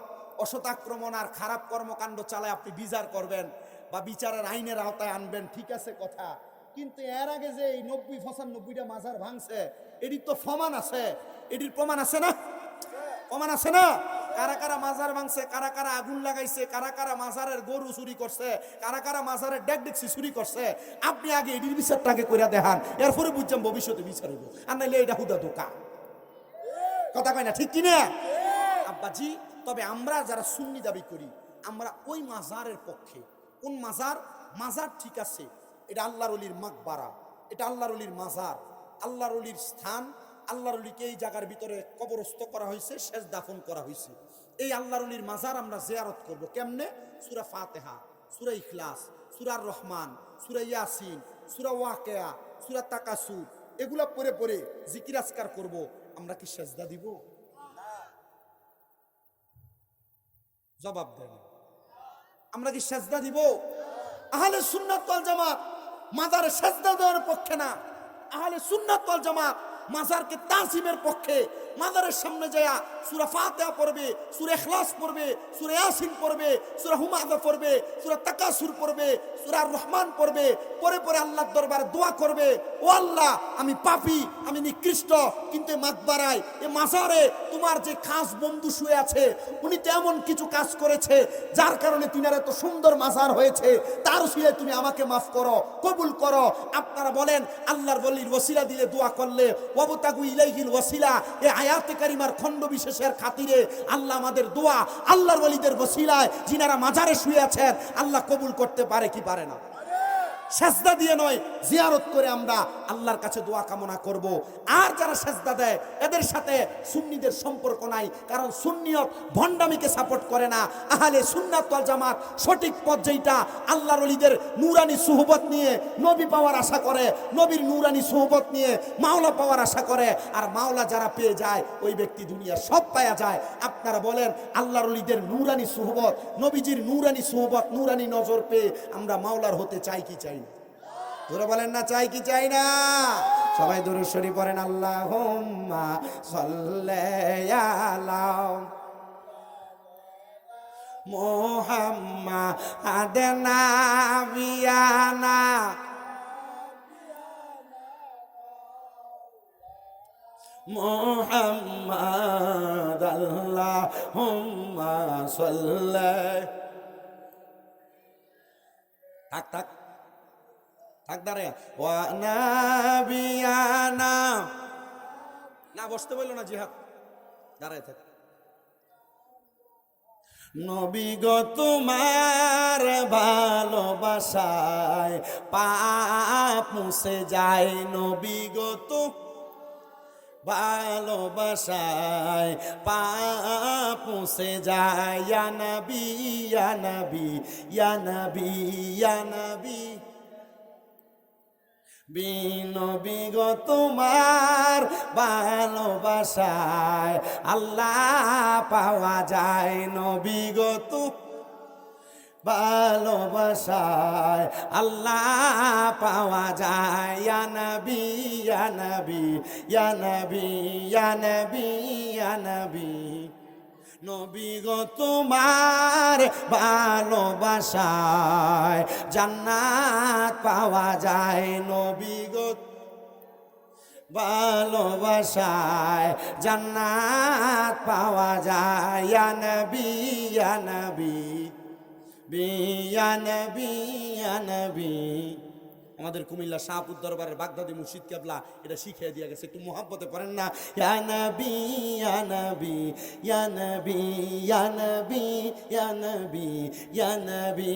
অসৎ আক্রমণ আর খারাপ কর্মকাণ্ড চালায়, আপনি বিচার করবেন বা বিচারের আইনের আওতায় আনবেন, ঠিক আছে কথা। কিন্তু এর আগে যে এই 90-95টা মাজার ভাঙছে, এটির তো প্রমাণ আছে, এটির প্রমাণ আছে না? প্রমাণ আছে না? কারা কারা মাজার ভাঙছে, কারা কারা আগুন লাগাইছে, কারা কারা মাজারের গরু চুরি করছে, কারা কারা মাজারের ডেকডেকসি চুরি করছে, আপনি আগে এটির বিচারটাকে করে দেখান, এরপরে বুঝছেন ভবিষ্যতে বিচার হইব। আর নাইলে এটা হুদা ধোকা। কথা কয় না, ঠিক কিনা আব্বাজি? তবে আমরা যারা সুন্নি দাবি করি, আমরা ওই মাজারের পক্ষে। কোন মাজার? মাজার ঠিক আছে, এটা আল্লাহর ওলির মাকবারা, এটা আল্লাহর ওলির মাজার, আল্লাহর ওলির স্থান। আল্লাহর ওলিকে এই জায়গার ভিতরে কবরস্থ করা হয়েছে, শেষ দাফন করা হয়েছে। এই আল্লাহর ওলির মাজার আমরা জিয়ারত করব কেমনে? সূরা ফাতিহা, সূরা ইখলাস, সূরা রহমান, সূরা ইয়াসিন, সূরা ওয়াকিয়া, সূরা তাকাসুর, এগুলা পড়ে পড়ে জিকির আজকার করব। আমরা কি সেজদা দিব? জবাব দেন, আমরা কি সেজদা দিব? আহলে সুন্নাত ওয়াল জামাত মাজারে সেজদা দেওয়ার পক্ষে না। আহলে সুন্নাত ওয়াল জামাত মাজারকে তাজিমের পক্ষে। মাজারের সামনে যায় সূরা ফাতিহা পড়বে, সূরা ইখলাস পড়বে, সূরা ইয়াসিন পড়বে, সূরা হুমাযা পড়বে, সূরা তাকাসুর পড়বে, সূরা রহমান পড়বে, পরে পরে আল্লাহর দরবারে দোয়া করবে, ও আল্লাহ আমি পাপী, আমি নিকৃষ্ট, কিন্তু এই মাকবারায়, এই মাজারে তোমার যে খাস বন্ধু শুয়ে আছে, উনি তো এমন কিছু কাজ করেছে যার কারণে তিনার এত সুন্দর মাজার হয়েছে, তার উসিলায় তুমি আমাকে মাফ করো, কবুল করো। আপনারা বলেন আল্লাহর ওলির ওসিলা দিয়ে দোয়া করলে, ওয়াবতাগু ইলাইহিল ওয়াসিলা, এই আয়াতে কারিমার খণ্ড বিশেষের খাতিরে আল্লাহ আমাদের দোয়া আল্লাহর ওলিদের ওসিলায় যিনারা মাজারে শুয়ে আছেন আল্লাহ কবুল করতে পারে কি পারে না? সেজদা দিয়ে নয়, জিয়ারত করে আমরা আল্লাহর কাছে দোয়া কামনা করব। আর যারা সেজদা দেয় এদের সাথে সুন্নিদের সম্পর্ক নাই, কারণ সুন্নিয়ত ভণ্ডামিকে সাপোর্ট করে না। আহলে সুন্নাত ওয়াল জামাত সঠিক পথ যেটা, আল্লাহর ওলিদের নূরানি সুহবত নিয়ে নবী পাওয়ার আশা করে, নবীর নূরানি সুহবত নিয়ে মাওলা পাওয়ার আশা করে। আর মাওলা যারা পেয়ে যায় ওই ব্যক্তি দুনিয়ার সব পাওয়া যায়। আপনারা বলেন আল্লাহর ওলিদের নূরানি সুহবত, নবীজির নূরানি সুহবত, নূরানি নজর পেয়ে আমরা মাওলার হতে চাই কি চাই? জোরে বলেন না, চাই কি চাই না? সবাই দুরূদ শরীফ পড়েন, আল্লাহুম্মা সাল্লি আলা মুহাম্মাদ নাবিয়ানা মুহাম্মাদ, আল্লাহুম্মা সাল্লি। থাক থাক থাক, দাঁড়ায় ওয়া নাবিয়ানা, না বসতে বললো না, জিহাদ, দাঁড়ায় থাক। নবী গো তোমার ভালোবাসায় পাপ মুছে যায়, নবী গো তো ভালোবাসায় পাপ মুছে যায়। ইয়া নবী ইয়া নবী ইয়া নবী ইয়া নবী, বিনবী গো তোমার ভালোবাসায় আল্লাহ পাওয়া যায়, নবী গো তো ভালোবাসায় আল্লাহ পাওয়া যায়। ইয়া নবী ইয়া নবী ইয়া নবী ইয়া নবী ইয়া নবী, নবী গো তোমার ভালোবাসায় জান্নাত পাওয়া যায়, নবী গো ভালোবাসায় জান্নাত পাওয়া যায়। ইয়া নবী ইয়া নবী ইয়া নবী ইয়া নবী। আমাদের কুমিল্লা শাহপুর দরবারের বাগদাদি মুর্শিদ কেবলা এটা শিখিয়ে দিয়ে গেছে, একটু মোহাব্বতে পড়েন না, ইয়া নবী ইয়া নবী ইয়া নবী ইয়া নবী ইয়া নবী ইয়া নবী,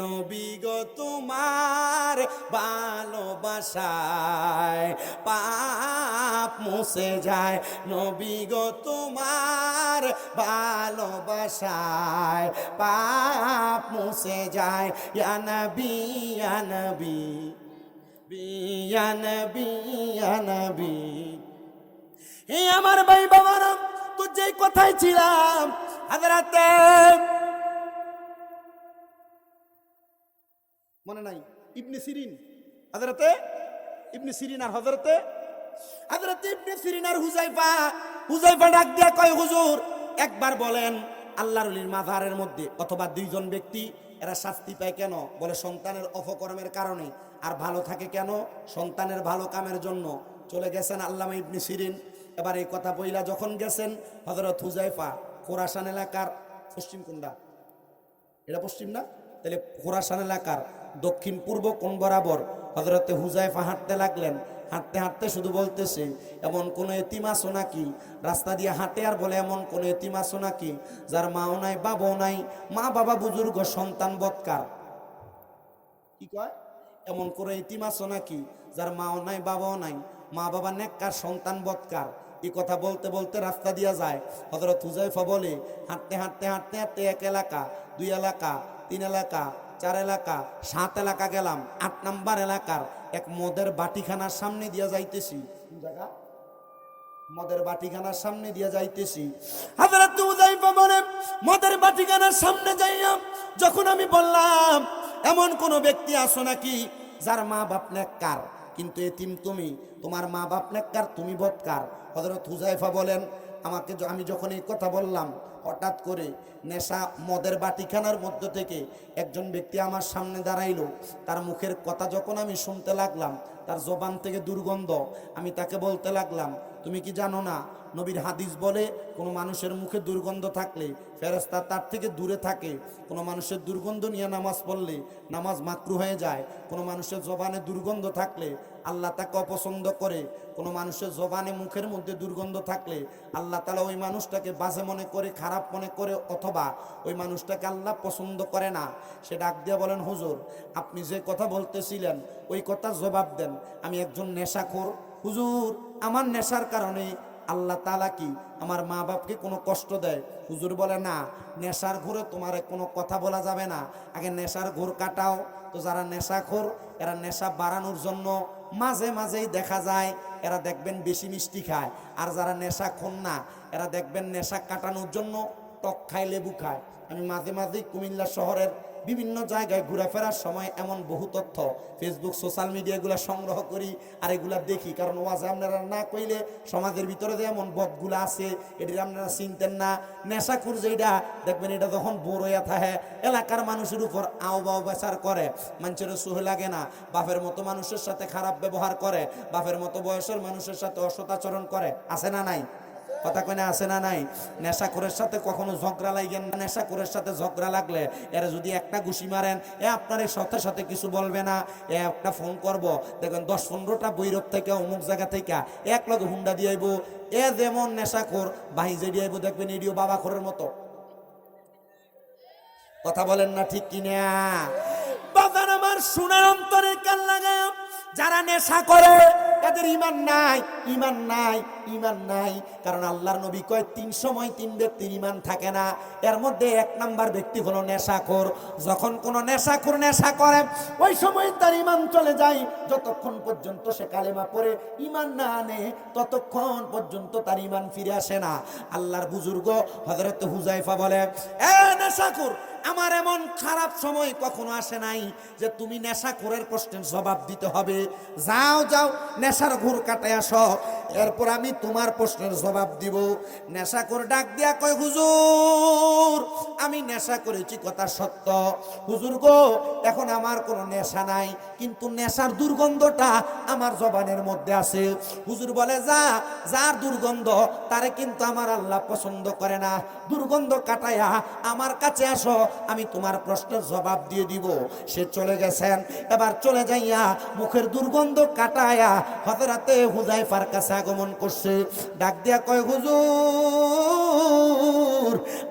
নবী গো তোমার ভালোবাসায় পাপ মুছে যায়, নবী গো তোমার ভালোবাসায় পাপ মুছে যায়। ইয়া নবী ইয়া নবী ইয়া নবী ইয়া নবী। এই আমার ভাই বাবারা, তো যেই কথাই ছিলাম, হযরতে মনে নাই ইবনে সিরিন, হযরতে ইবনে সিরিন আর হযরতে ইবনে সিরিন আর হুযায়ফা ডাক দিয়া কয়, হুজুর একবার বলেন আল্লাহর ওলির মাজারের মধ্যে অথবা দুইজন ব্যক্তি এরা শাস্তি পায় কেন? বলে সন্তানের অপকর্মের কারণে। আর ভালো থাকে কেন? সন্তানের ভালো কামের জন্য। চলে গেছেন আল্লামা ইবনে সিরিন। এবার এই কথা বইলা যখন গেছেন হযরত হুযায়ফা, খোরাসান এলাকার পশ্চিম কোনটা? এটা পশ্চিম না? তাহলে খোরাসান এলাকার দক্ষিণ পূর্ব কোণ বরাবর হযরতে হুযায়ফা হাঁটতে লাগলেন। হাঁটতে হাঁটতে শুধু বলতেছে, এমন কোন এতিম আছো নাকি? রাস্তা দিয়ে হাঁটে আর বলে, এমন কোন এতিম আছো নাকি যার মাও নাই বাবাও নাই, মা বাবা বুজুর্গ, সন্তান বৎকার? কি কয়? এমন কোন এতিম আছো নাকি যার মাও নাই বাবাও নাই, মা বাবা নেককার, সন্তান বৎকার? এই কথা বলতে বলতে রাস্তা দিয়া যায়। হযরত হুযায়ফা বলে, হাঁটতে হাঁটতে হাঁটতে হাঁটতে এক এলাকা, দুই এলাকা, তিন এলাকা, চার এলাকা, 7 এলাকা গেলাম। 8 নাম্বার এলাকার এক মদের বাটিখানার সামনে দিয়া যাইতেছি। কোন জায়গা? মদের বাটিখানার সামনে দিয়া যাইতেছি। হযরত হুযায়ফা বলে, মদের বাটিখানার সামনে যাইয়া যখন আমি বললাম, এমন কোন ব্যক্তি আছো নাকি যার মা বাপ নেককার, কিন্তু এতিম তুমি, তোমার মা বাপ নেককার, তুমি বৎকার? হযরত হুযায়ফা বলেন, আমি যখন এই কথা বললাম, হঠাৎ করে নেশা মদের বাটিখানার মধ্য থেকে একজন ব্যক্তি আমার সামনে দাঁড়াইলো। তার মুখের কথা যখন আমি শুনতে লাগলাম, তার জবান থেকে দুর্গন্ধ, আমি তাকে বলতে লাগলাম, তুমি কি জানো না নবীর হাদিস বলে কোনো মানুষের মুখে দুর্গন্ধ থাকলে ফেরেশতা তার থেকে দূরে থাকে। কোনো মানুষের দুর্গন্ধ নিয়ে নামাজ পড়লে নামাজ মাকরু হয়ে যায়। কোনো মানুষের জবানে দুর্গন্ধ থাকলে আল্লাহ তাকে অপছন্দ করে। কোনো মানুষের জবানে মুখের মধ্যে দুর্গন্ধ থাকলে আল্লাহ তাআলা ওই মানুষটাকে বাজে মনে করে, খারাপ মনে করে, অথবা ওই মানুষটাকে আল্লাহ পছন্দ করে না। সে ডাক দিয়ে বলেন, হুজুর আপনি যে কথা বলতেছিলেন ওই কথার জবাব দেন। আমি একজন নেশাখোর হুজুর, আমার নেশার কারণে আল্লাহ তাআলা কি আমার মা বাপকে কোনো কষ্ট দেয়? হুজুর বলে, না, নেশার ঘোরে তোমার কোনো কথা বলা যাবে না, আগে নেশার ঘোর কাটাও। তো যারা নেশাখোর এরা নেশা বাড়ানোর জন্য মাঝে মাঝেই দেখা যায় এরা দেখবেন বেশি মিষ্টি খায়, আর যারা নেশাখোর না এরা দেখবেন নেশা কাটানোর জন্য টক খায়, লেবু খায়। আমি মাঝে মাঝেই কুমিল্লা শহরের বিভিন্ন জায়গায় ঘোরাফেরার সময় এমন বহু তথ্য ফেসবুক, সোশ্যাল মিডিয়া এগুলো সংগ্রহ করি আর এগুলা দেখি। কারণ ওয়াজে আপনারা না কইলে সমাজের ভিতরে যে এমন বদগুলা আছে এটি আপনারা চিনতেন না। নেশাখোর যেটা দেখবেন, এটা যখন বড় হইয়া থাকে এলাকার মানুষের উপর আও বাও বেচার করে, মানুষের সুহে লাগে না, বাপের মতো মানুষের সাথে খারাপ ব্যবহার করে, বাপের মতো বয়সের মানুষের সাথে অসদাচরণ করে। আছে না নাই? কথা কইনা আছে না নাই? নেশাখোরের সাথে কখনো ঝগড়া লাগেন না। নেশাখোরের সাথে ঝগড়া লাগলে এরা যদি একটা ঘুষি মারেন, আপনার সাথে সাথে কিছু বলবে না, একটা ফোন করব, দেখবেন 10-15টা বৈরব থেকে অমুক জায়গা থেকে এক লগে হুন্ডা দিয়ে আইব। যেমন নেশাখোর বাহি যে দিয়ে আইব, দেখবেন এডিও বাবাখোরের মতো। কথা বলেন না ঠিক কিনা? বাজার আমার সোনার অন্তরে কান লাগায়, যারা নেশা করে এদের ঈমান নাই, ঈমান নাই, ঈমান নাই। কারণ আল্লাহর নবী কয় 3 সময় 3 ব্যক্তির ঈমান থাকে না। এর মধ্যে 1 নাম্বার ব্যক্তি হলো নেশাখোর। যখন কোন নেশাখোর নেশা করে ওই সময় তার ঈমান চলে যায়। যতক্ষণ পর্যন্ত সে কালেমা পড়ে ঈমান না আনে ততক্ষণ পর্যন্ত তার ঈমান ফিরে আসে না। আল্লাহর বুজুর্গ হযরত হুযায়ফা বলে, এ নেশাখোর, আমার এমন খারাপ সময় কখনো আসে নাই যে তুমি নেশাখোরের প্রশ্নের জবাব দিতে হবে। যাও যাও নেশার ঘোর কাটায় আসো, এরপর আমি তোমার প্রশ্নের জবাব দিব। নেশাখোর ডাক দিয়া কয়, হুজুর আমি নেশা করেছি কথা সত্য, হুজুর গো এখন আমার কোনো নেশা নাই, কিন্তু নেশার দুর্গন্ধটা আমার জবানের মধ্যে আছে। হুজুর বলে, যার দুর্গন্ধ তারে কিন্তু আমার আল্লাহ পছন্দ করে না। দুর্গন্ধ কাটায়া আমার কাছে আসো, আমি তোমার প্রশ্নের জবাব দিয়ে দিব। সে চলে গেছেন। এবার চলে যাইয়া মুখের দুর্গন্ধ কাটায়া হযরতে হুযায়ফার কাছে আগমন করছে। ডাক দিয়া কয়, হুজুর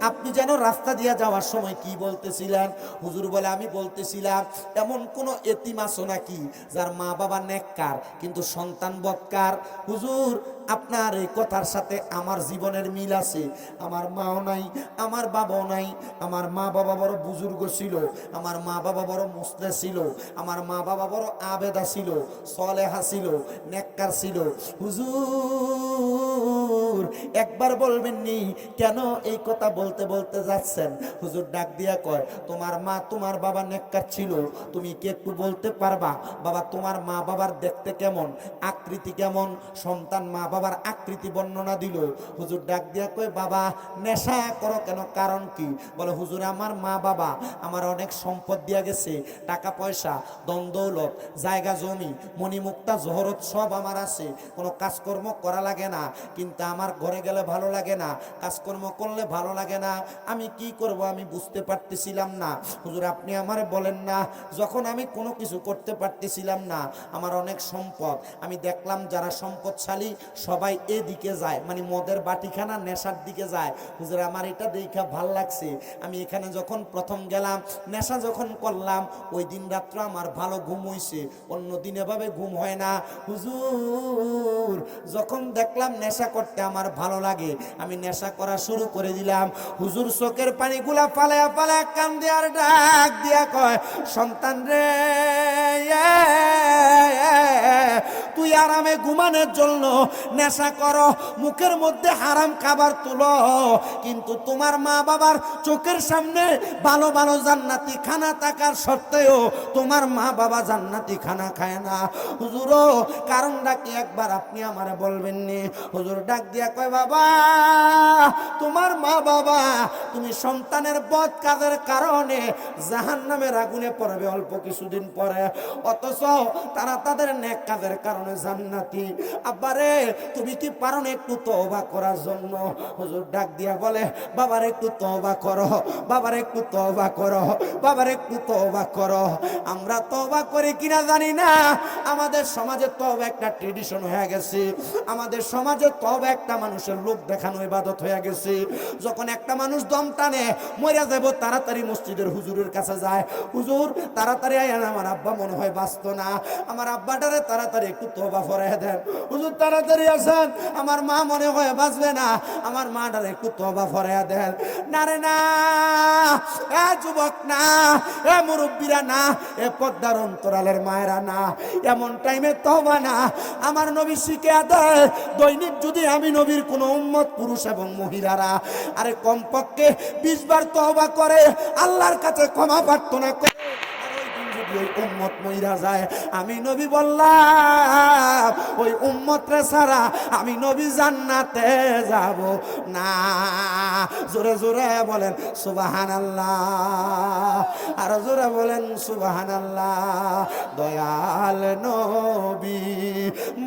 আপনি যেন রাস্তা দিয়ে যাওয়ার সময় কি বলতেছিলেন? হুজুর বলে, আমি বলতেছিলাম এমন কোন এতিম আছো নাকি যার মা বাবা নেককার কিন্তু সন্তান বৎকার? হুজুর আপনার এই কথার সাথে আমার জীবনের মিল আছে। আমার মাও নাই, আমার বাবাও নাই। আমার মা বাবা বড় বুজুর্গ ছিল, আমার মা বাবা বড় মুসলে ছিল, আমার মা বাবা বড় আবেদা ছিল, সলেহা ছিল, নেককার ছিল। হুজুর হুজুর একবার বলবেন নি কেন এই কথা বলতে বলতে যাচ্ছেন? হুজুর ডাক দিয়া কয়, তোমার মা তোমার বাবা নেককার ছিল, তুমি কি একটু বলতে পারবা বাবা তোমার মা বাবার দেখতে কেমন, আকৃতি কেমন? সন্তান মা বাবার আকৃতি বর্ণনা দিল। হুজুর ডাক দিয়া কয়, বাবা নেশা করো কেন, কারণ কি? বলে, হুজুর আমার মা বাবা আমার অনেক সম্পদ দিয়া গেছে, টাকা পয়সা ধন দৌলত জায়গা জমি মণিমুক্তা জহরত সব আমার আছে, কোনো কাজকর্ম করা লাগে না, কিন্তু আমার ঘরে গেলে ভালো লাগে না, কাজকর্ম করলে ভালো লাগে না, আমি কি করব আমি বুঝতে পারতেছিলাম না। হুজুর আপনি আমারে বলেন না, যখন আমি কোনো কিছু করতে পারতেছিলাম না, আমার অনেক সম্পদ, আমি দেখলাম যারা সম্পদশালী সবাই এদিকে যায়, মানে মদের বাটিখানা নেশার দিকে যায়। হুজুর আমার এটা দেখা ভাল লাগছে, আমি এখানে যখন প্রথম গেলাম নেশা যখন করলাম ওই দিন রাত্র আমার ভালো ঘুম হইছে, অন্য দিন এভাবে ঘুম হয় না। হুজুর যখন দেখলাম নেশা করতে আমার ভালো লাগে, আমি নেশা করা শুরু করে দিলাম। হুজুর চোখের পানিগুলা ফালায়া ফালায়া কান্দে আর ডাক দিয়া কয়, সন্তান রে তুই আরামে ঘুমানোর জন্য নেশা করো, মুখের মধ্যে হারাম খাবার তুলো, কিন্তু তোমার মা বাবার চোখের সামনে ভালো ভালো জান্নাতি খানা থাকার সত্ত্বেও তোমার মা বাবা জান্নাতি খানা খায় না। হুজুরও কারণটা কি একবার আপনি আমারে বলবেন নি? হুজুর ডাক দিয়া কয়, বাবা তোমার মা বাবা তুমি সন্তানের বদ কাজের কারণে জাহান্নামের আগুনে পড়বে অল্প কিছুদিন পরে, অথচ তারা তাদের নেক কাজের কারণে জান্নাতি। আব্বারে তুমি কি পারো না একটু তওবা করার জন্য? হুজুর ডাক দিয়া বলে, বাবার একটু তওবা করো, বাবার একটু তওবা করো, বাবার একটু তওবা করো। আমরা তওবা করি কিনা জানি না, আমাদের সমাজে তওবা একটা ট্রেডিশন হয়ে গেছে, আমাদের সমাজে তওবা একটা মানুষের লোক দেখানো ইবাদত হয়ে গেছে। যখন একটা মানুষ দম টানে মরে যাব তাড়াতাড়ি মসজিদের হুজুরের কাছে যায়, হুজুর তাড়াতাড়ি আইন, আমার আব্বা মনে হয় বাঁচতো না, আমার আব্বাটারে তাড়াতাড়ি একটু তওবা ফরায় দেন, হুজুর তাড়াতাড়ি আসেন, আমার মা মনে হয় বাঁচবে না, আমার মাটারে একটু তওবা ফরায় দেন। না রে না, এ যুবক না, এ মুরব্বীরা না, এ পদ্মার অন্তরালের মায়েরা না, এমন টাইমে তওবা না। আমার নবী শিখিয়ে দেয়, দৈনিক যদি আমি নবীর কোন উম্মত পুরুষ এবং মহিলারা আরে কমপক্ষে 20 বার তওবা করে আল্লাহর কাছে ক্ষমা প্রার্থনা করে, ওই উম্মত মইরা যায়, আমি নবী বললাম ওই উম্মত রে ছাড়া আমি নবী জান্নাতে যাব না। জোরে জোরে বলেন সুবহানাল্লাহ, আর জোরে বলেন সুবহানাল্লাহ। দয়াল নবী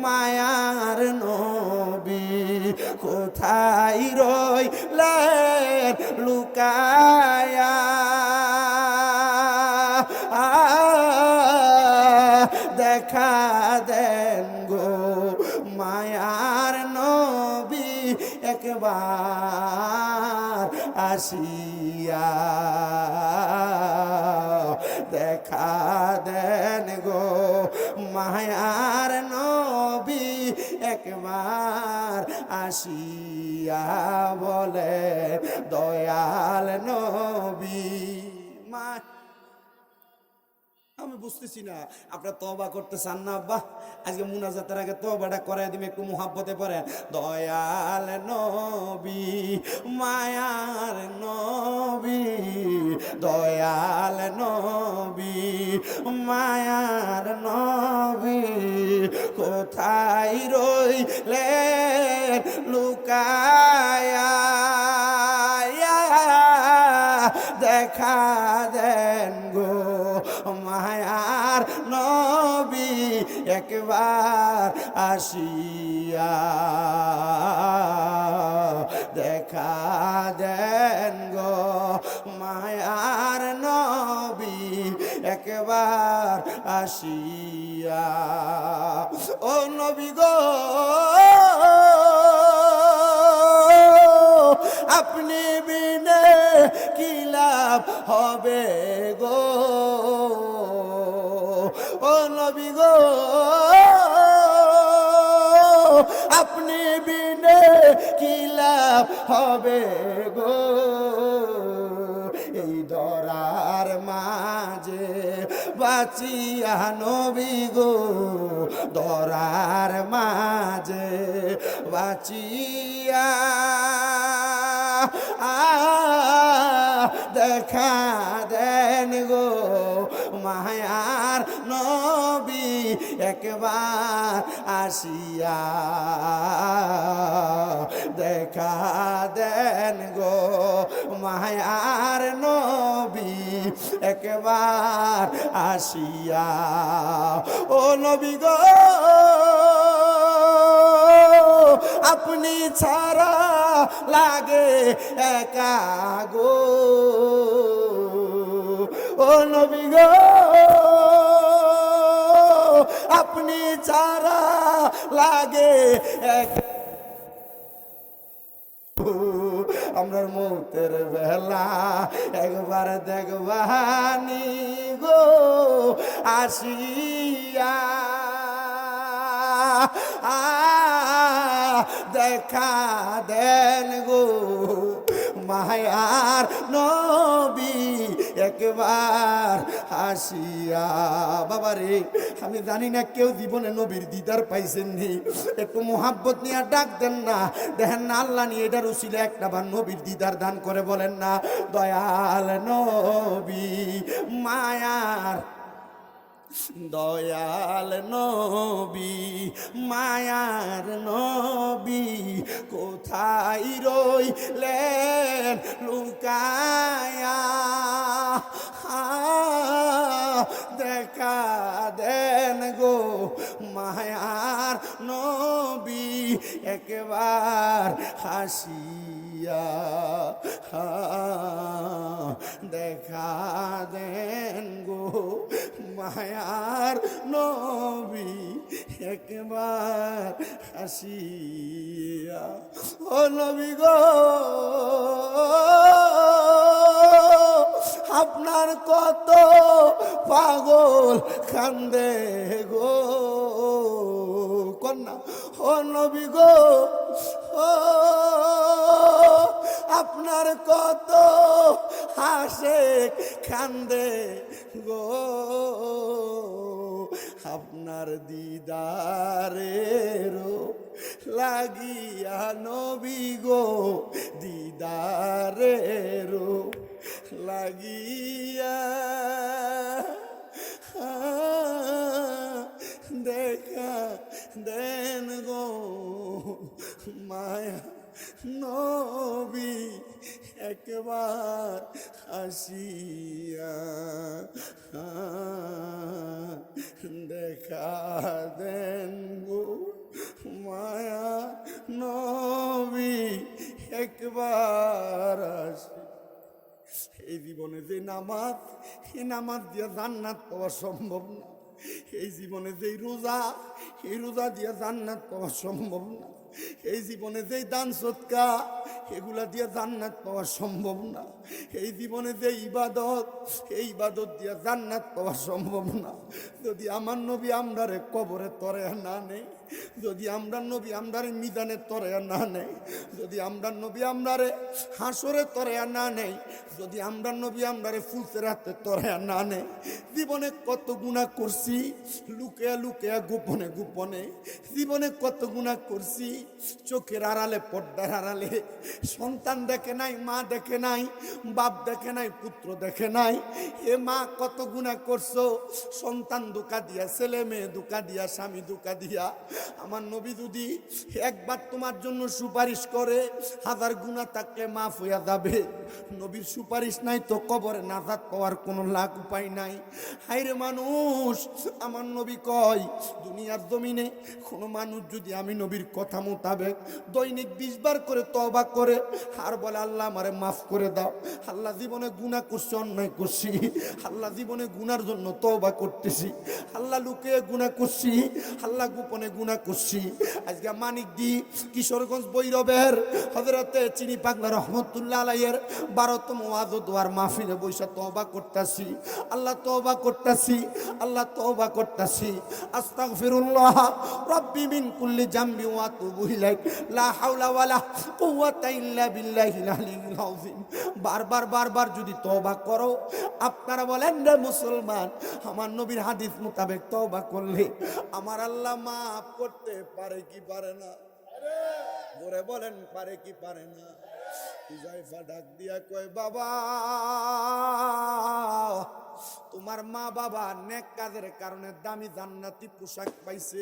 মায়ার নবী কোথায় রইলেন লুকায়া, দেখা দেন গো মায়ার নবী একবার আসিয়া, দেখা দেন গো মায়ার নবী একবার আসিয়া, বলে দয়াল নবী মা। আমি বুঝতেছি না আপনারা তওবা করতে চান না আব্বা? আজকে মুনাজাতের আগে তওবাটা করায় দিবে, একটু মুহাব্বতে পড়েন, দয়াল নবী মায়ার নবী, দয়াল নবী মায়ার নবী কোথায় রইলেন লুকায়া, দেখা দেন গো মায়ার নবী একবার আসিয়া, দেখা দেন গো মায়ার নবী একবার আসিয়া। ও নবী গো আপনি বিনে কি লাভ হবে গো, ও নবী গো আপনি বিনে কি লাভ হবে গো, এই ধরার মাঝে বাঁচিয়া নবী গো ধরার মাঝে বাঁচিয়া দেখা দেন গো মায়ার নবী একবার আসিয়া দেখা দেন গো মায়ার নবী একবার আসিয়া ও নবী গো আপনি ছাড়া লাগে একা গো ও নবী গো আপনি ছাড়া লাগে একা আমরার মৌতের বেলা একবার দেখবানি গো আসিয়া দেখা দেন গো মায়ার নবী একবার আসিয়া বাবারে আমি জানি না কেউ জীবনে নবীর দিদার পাইছেন নি একটু মোহাব্বত নিয়ে ডাক দেন না দেখেন না আল্লাহ নিয়ে এটার উসিলে একটা বার নবীর দিদার দান করে বলেন না দয়াল নবী মায়ার দয়াল নবী মায়ার নবী কোথায় রইলেন লুকায়া দেখা দেন গো মায়ার নবী একবার হাসিয়া দেখা দেন গো মায়ার নবী একবার হাসিয়া ও নবী গো আপনার কত পাগল কান্দে গো কন্যা ও নবী গো আপনার কত হাসে কান্দে গো আপনার দিদারেরও লাগিয়া নবী গো দিদারেরও লাগিয়া দেখা দেন গো মায়া নবী একবার আসিয়া দেখা দেন গো মায়া নবী একবার আসি এই জীবনে যে নামাজ এই নামাজ দিয়ে জান্নাত পাওয়া সম্ভব না এই জীবনে যেই রোজা এই রোজা দিয়ে জান্নাত পাওয়া সম্ভব না এই জীবনে যেই দান সৎকা এগুলা দিয়ে জান্নাত পাওয়া সম্ভব না এই জীবনে যে ইবাদত এই ইবাদত দিয়ে জান্নাত পাওয়া সম্ভব না যদি আমার নবী আমরারে কবরে তরে না নেই যদি আমরা নবী আমরারে মিজানে তরে না নেই যদি আমরা নবী আমরারে হাসরে তরে না নেই যদি আমরা নবী আমরারে ফুলসেরাতে তরে না নেই জীবনে কত গুনাহ করছি লুকিয়া লুকিয়া গোপনে গোপনে জীবনে কত গুনাহ করছি চোখের আড়ালে পর্দার আড়ালে সন্তান দেখে নাই মা দেখে নাই বাপ দেখে নাই পুত্র দেখে নাই এ মা কত গুনাহ করছো সন্তান ধোঁকা দিয়া ছেলে মেয়ে ধোঁকা দিয়া স্বামী ধোঁকা দিয়া আমার নবী যদি একবার তোমার জন্য সুপারিশ করে হাজার গুনাহ থাকলে মাফ হইয়া যাবে নবীর সুপারিশ নাই তো কবরে নাজাত পাওয়ার কোনো লাখ উপায় নাই হায়রে মানুষ আমার নবী কয় দুনিয়ার জমিনে কোনো মানুষ যদি আমি নবীর কথা মোতাবেক দৈনিক 20 বার করে তওবা করে আর বলে আল্লাহ আমারে মাফ করে দাও আল্লাহ জীবনে গুনাহ করছি অন্যায় করছি আল্লাহ জীবনে গুনার জন্য তওবা করতেছি আল্লাহ লুকিয়ে গুনাহ করছি আল্লাহ গোপনে গুনাহ করছি আজকে মানিকদি কিশোরগঞ্জ বৈরবের হযরতে চিনি পাগলা রহমতুল্লাহ আলাইহির 12তম ওয়াজ ও দোয়ার মাহফিলে বৈশা তওবা করতেছি আল্লাহ তওবা করতেছি আল্লাহ তওবা করতেছি আস্তাগফিরুল্লাহ রাব্বি মিন কুল্লি জামবি ওয়া আতুবু ইলাইক লা হাওলা ওয়ালা কুওয়াতা ইল্লা বিল্লাহিল আলিয়্যিল আযীম। বারবার যদি তওবা করো, আপনারা বলেন রে মুসলমান, আমার নবীর হাদিস মোতাবেক তওবা করলে আমার আল্লাহ মাফ করতে পারে কি পারে না? জোরে বলেন, পারে কি পারে না? হুযায়ফা ডাক দিয়া কয়, বাবা, তোমার মা বাবা নেক কাজের কারণে দামি জান্নাতি পোশাক পাইছে,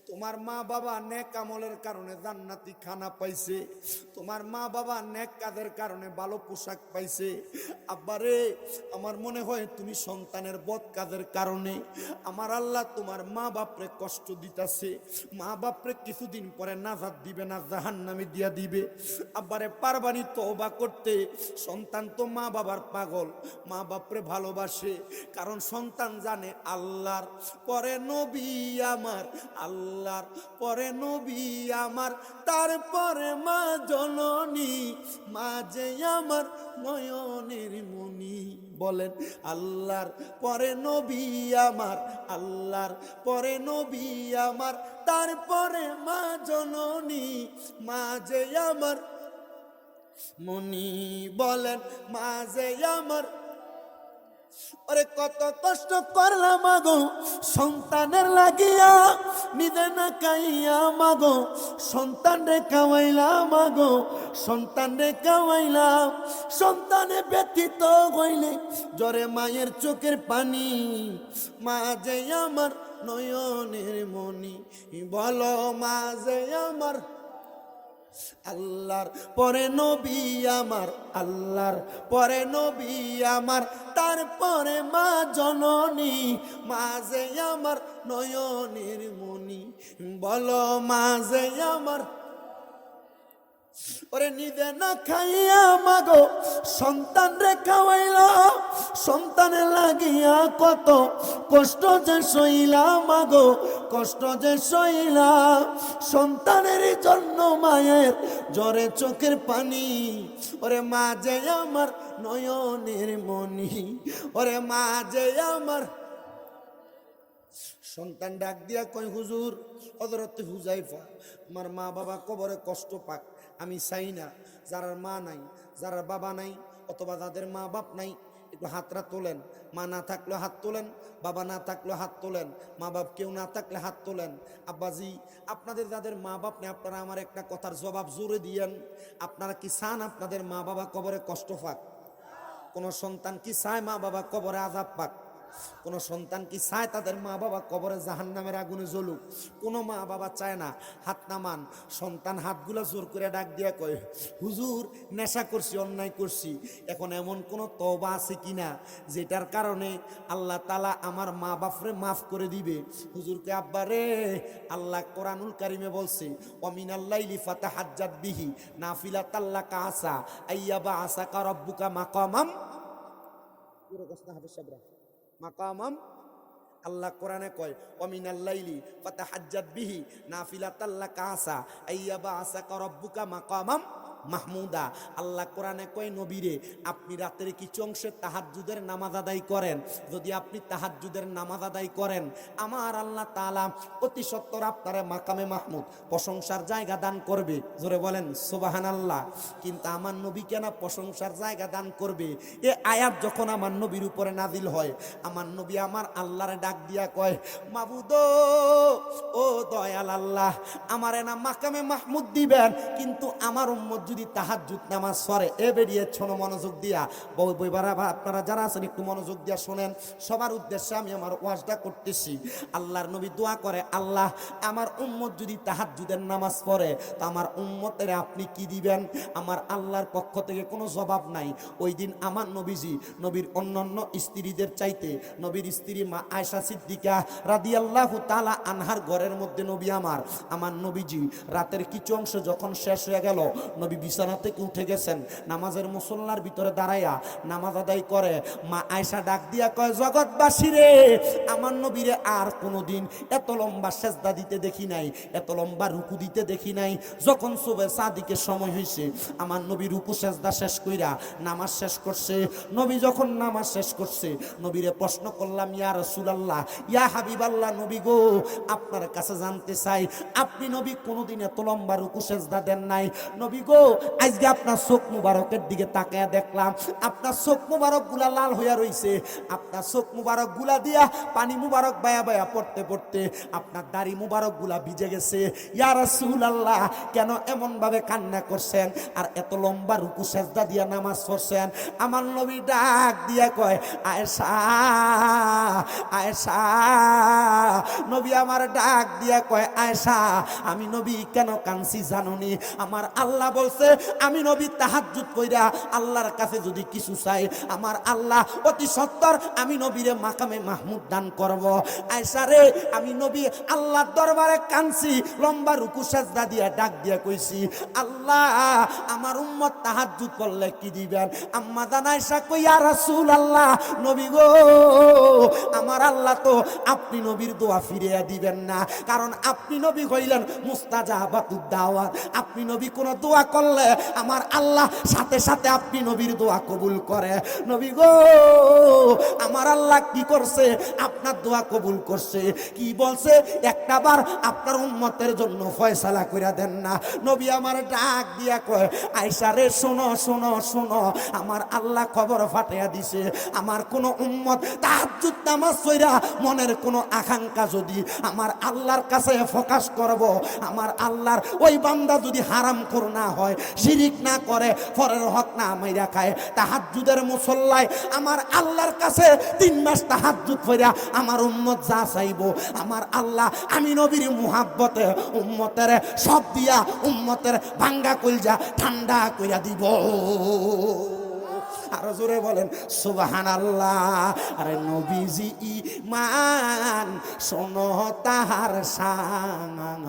তোমার মা বাবা নেক আমলের কারণে জান্নাতি খানা পাইছে, তোমার মা বাবা নেক কাজের কারণে ভালো পোশাক পাইছে। আব্বারে, আমার মনে হয় তুমি সন্তানের বদ কাজের কারণে আমার আল্লাহ তোমার মা বাপরে কষ্ট দিতেছে। মা বাপরে কিছুদিন পরে নাজাত দিবে না, জাহান্নামে দিয়া দিবে। আব্বারে, পারবানি তওবা করতে? সন্তান তো মা বাবার পাগল, মা বাপরে ভালোবাসে, কারণ সন্তান জানে আল্লাহর পরে নবী আমার, আল্লাহর পরে নবী আমার, তারপরে মা জননী, মা যে আমার নয়নের মনি। বলেন, আল্লাহর পরে নবী আমার, আল্লাহর পরে নবী আমার, তারপরে মা জননী, মা যে আমার মনি। বলেন, মা যে আমার। ওরে কত কষ্ট করলাম মাগো সন্তানের লাগিয়া, নিজে না খাইয়া মাগো সন্তান রে খাওয়াইলাম, মাগো সন্তান রে খাওয়াইলাম। সন্তানে ব্যথিত হইলে জ্বরে মায়ের চোখের পানি, মা যে আমার নয়নের মনি। বলো, মা যে আমার। আল্লাহর পরে নবী আমার, আল্লাহর পরে নবী আমার, তারপরে মা জননী, মা যে আমার নয়নের মনি। বলো, মা যে আমার। ওরে নিজে না খাইয়া মাগো সন্তান রে খাওয়াইলাম, সন্তানে লাগিয়া কত কষ্ট যে সইলাম, মাগো কষ্ট যে সইলাম। সন্তানের জন্য মায়ের জ্বরে চোখের পানি। ওরে মা যে আমার নয়নের মনি, ওরে মা যে আমার। সন্তান ডাক দিয়া কয়, হুজুর, হযরত হুযায়ফা, আমার মা বাবা কবরে কষ্ট পাক, আমি চাই না। যারা মা নাই, যারা বাবা নাই, অথবা যাদের মা বাপ নাই, একটু হাতটা তোলেন। মা না থাকলেও হাত তোলেন, বাবা না থাকলেও হাত তোলেন, মা বাপ কেউ না থাকলে হাত তোলেন। আব্বাজি, আপনাদের যাদের মা বাপ নেই, আপনারা আমার একটা কথার জবাব জোরে দিয়েন। আপনারা কি চান আপনাদের মা বাবা কবরে কষ্ট পাক? কোন সন্তান কি চায় মা বাবা কবরে আযাব পাক? কোন সন্তান কি চায় তাদের মা বাবা কবরে জাহান্নামের আগুনে জ্বলুক? কোনো মা বাবা চায় না। হাত নামান। সন্তান হাতগুলো জোর করে ডাক দিয়া কয়, হুজুর, নেশা করছি, অন্যায় করছি, এখন এমন কোন তওবা আছে কিনা যেটার কারণে আল্লাহ তাআলা আমার মা বাপরে মাফ করে দিবে? হুজুরকে, আব্বা রে, আল্লাহ কোরআনুল কারিমে বলছে, ওয়ামিনাল লাইলি ফাতাহাজ্জাত বিহি নাফিলাতাল লাকা আসা আইয়াবা আসাকা রাব্বুকা মাকামাম। পুরো কথা হাফেজ সাহেবরা, মাকামাম। আল্লাহ কোরআনে কয়, ওয়ামিনাল লাইলি ফাতাহাজ্জাত বিহি নাফিলাতাল লাকা আসা আইয়াবা আসাকা রাব্বুকা মাকামাম মাহমুদা। আল্লাহ কোরআনে কয়, নবীরে, আপনি রাতের কিছু অংশে তাহাজ্জুদের নামাজ আদায় করেন। যদি আপনি তাহাজ্জুদের নামাজ আদায় করেন, আমার আল্লাহ তাআলা অতি সত্বর আপনারে মাকামে মাহমুদ, প্রশংসার জায়গা দান করবে। জোরে বলেন সুবহানাল্লাহ। কিন্তু আমার নবী কেন প্রশংসার জায়গা দান করবে? এ আয়াত যখন আমার নবীর উপরে নাজিল হয়, আমার নবী আমার আল্লাহরে ডাক দিয়া কয়, মাবুদ ও দয়াল আল্লাহ, আমারে না মাকামে মাহমুদ দিবেন, কিন্তু আমার উম্মত যদি তাহাজ্জুদ নামাজ পড়ে। এ বেরিয়ে শোনো মনোযোগ দিয়া, বইবারা আপনারা যারা আছেন একটু মনোযোগ দিয়া শোনেন। সবার উদ্দেশ্যে আমি আমার ওয়াজটা করতেছি। আল্লাহর নবী দোয়া করে, আল্লাহ, আমার উম্মত যদি তাহাজ্জুদের নামাজ পড়ে, তো আমার উম্মতের আপনি কি দিবেন? আমার আল্লাহর পক্ষ থেকে কোনো জবাব নাই। ওই দিন আমার নবীজি নবীর অন্যান্য স্ত্রীদের চাইতে, নবীর স্ত্রী মা আয়েশা সিদ্দিকা রাদিয়াল্লাহু তাআলা আনহার ঘরের মধ্যে নবী আমার নবীজি রাতের কিছু অংশ যখন শেষ হয়ে গেল, নবী বিছানা থেকে উঠে গেছেন, নামাজের মুসল্লার ভিতরে দাঁড়াইয়া নামাজ আদায় করে। মা আয়েশা ডাক দিয়া কয়, জগৎবাসী রে, আমার নবীরে আর কোনোদিন এত লম্বা সেজদা দিতে দেখি নাই, এত লম্বা রুকু দিতে দেখি নাই। যখন সুবহে সাদিকের সময় হয়েছে, আমার নবী রুকু সেজদা শেষ কইরা নামাজ শেষ করছে। নবী যখন নামাজ শেষ করছে, নবীরে প্রশ্ন করলাম, ইয়া রাসূলুল্লাহ, ইয়া হাবিবাল্লাহ, নবী গো, আপনার কাছে জানতে চাই, আপনি নবী কোনোদিন এত লম্বা রুকু সেজদা দেন নাই। নবী গো, আজকে আপনার চোখ মুবারকের দিকে তাকায়া দেখলাম আপনার চোখ মুবারক গুলা লাল হইয়া রইছে, আপনার চোখ মুবারক গুলা দিয়া পানি মুবারক বায়া বায়া পড়তে পড়তে আপনার দাড়ি মুবারক গুলা ভিজে গেছে। ইয়া রাসূলুল্লাহ, কেন এমন ভাবে কান্না করছেন আর এত লম্বা রুকু সেজদা দিয়া নামাজ পড়ছেন? আমার নবী ডাক দিয়া কয়, আয়েশা আয়েশা। নবী আমার ডাক দিয়া কয়, আয়েশা আমি নবী কেন কাঁদছি জানুনি? আমার আল্লাহ বলছে আমি নবী তাহাজ্জুদ কইরা আল্লাহর কাছে যদি কিছু চাই, আমার আল্লাহ অতি সত্বর আমি নবীরে মাকামে মাহমুদ দান করব। আয়েশা রে, আমি নবী আল্লাহর দরবারে কাঁদছি, লম্বা রুকু সেজদা দিয়া ডাক দিয়া কইছি, আল্লাহ আমার উম্মত তাহাজ্জুদ করলে কি দিবেন? আম্মা জান আয়েশা কই, ইয়া রাসূলুল্লাহ, নবী গো আমার আল্লাহ তো আপনি নবীর দোয়া ফিরিয়ে দিবেন না, কারণ আপনি নবী হইলেন মুস্তাজাবাতুদ দাওয়াত। আপনি নবী কোন দোয়া করলে আমার আল্লাহ সাথে সাথে আপনি নবীর দোয়া কবুল করে। নবী গো আমার আল্লাহ কি করছে? আপনার দোয়া কবুল করছে। কি বলছে? একটা বার আপনার উম্মতের জন্য ফয়সালা কইরা দেন না। নবী আমার ডাক দিয়া কয়, আয়েশা রে শোনো শোনো শোনো, আমার আল্লাহ খবর ফাটিয়ে দিছে, আমার কোন উম্মত তাহাজ্জুদ নামাজ পড়া মনের কোন আকাঙ্ক্ষা যদি আমার আল্লাহর কাছে ফোকাস করব, আমার আল্লাহর ওই বান্দা যদি হারাম খোর না হয়, শিরিক না করে, পরের হক না মাইরা খায়, তাহাজ্জুদের মুসল্লায় আমার আল্লাহর কাছে 3 মাস তাহাজ্জুদ পড়া আমার উম্মত যা চাইবো, আমার আল্লাহ আমি নবীর মুহাব্বতে উম্মতের সব দিয়া উম্মতের ভাঙ্গা কলজা ঠান্ডা কইরা দিব। আরো জোরে বলেন সুবহানাল্লাহ। আরে নবীজি ঈমান শোনো তাহার শান,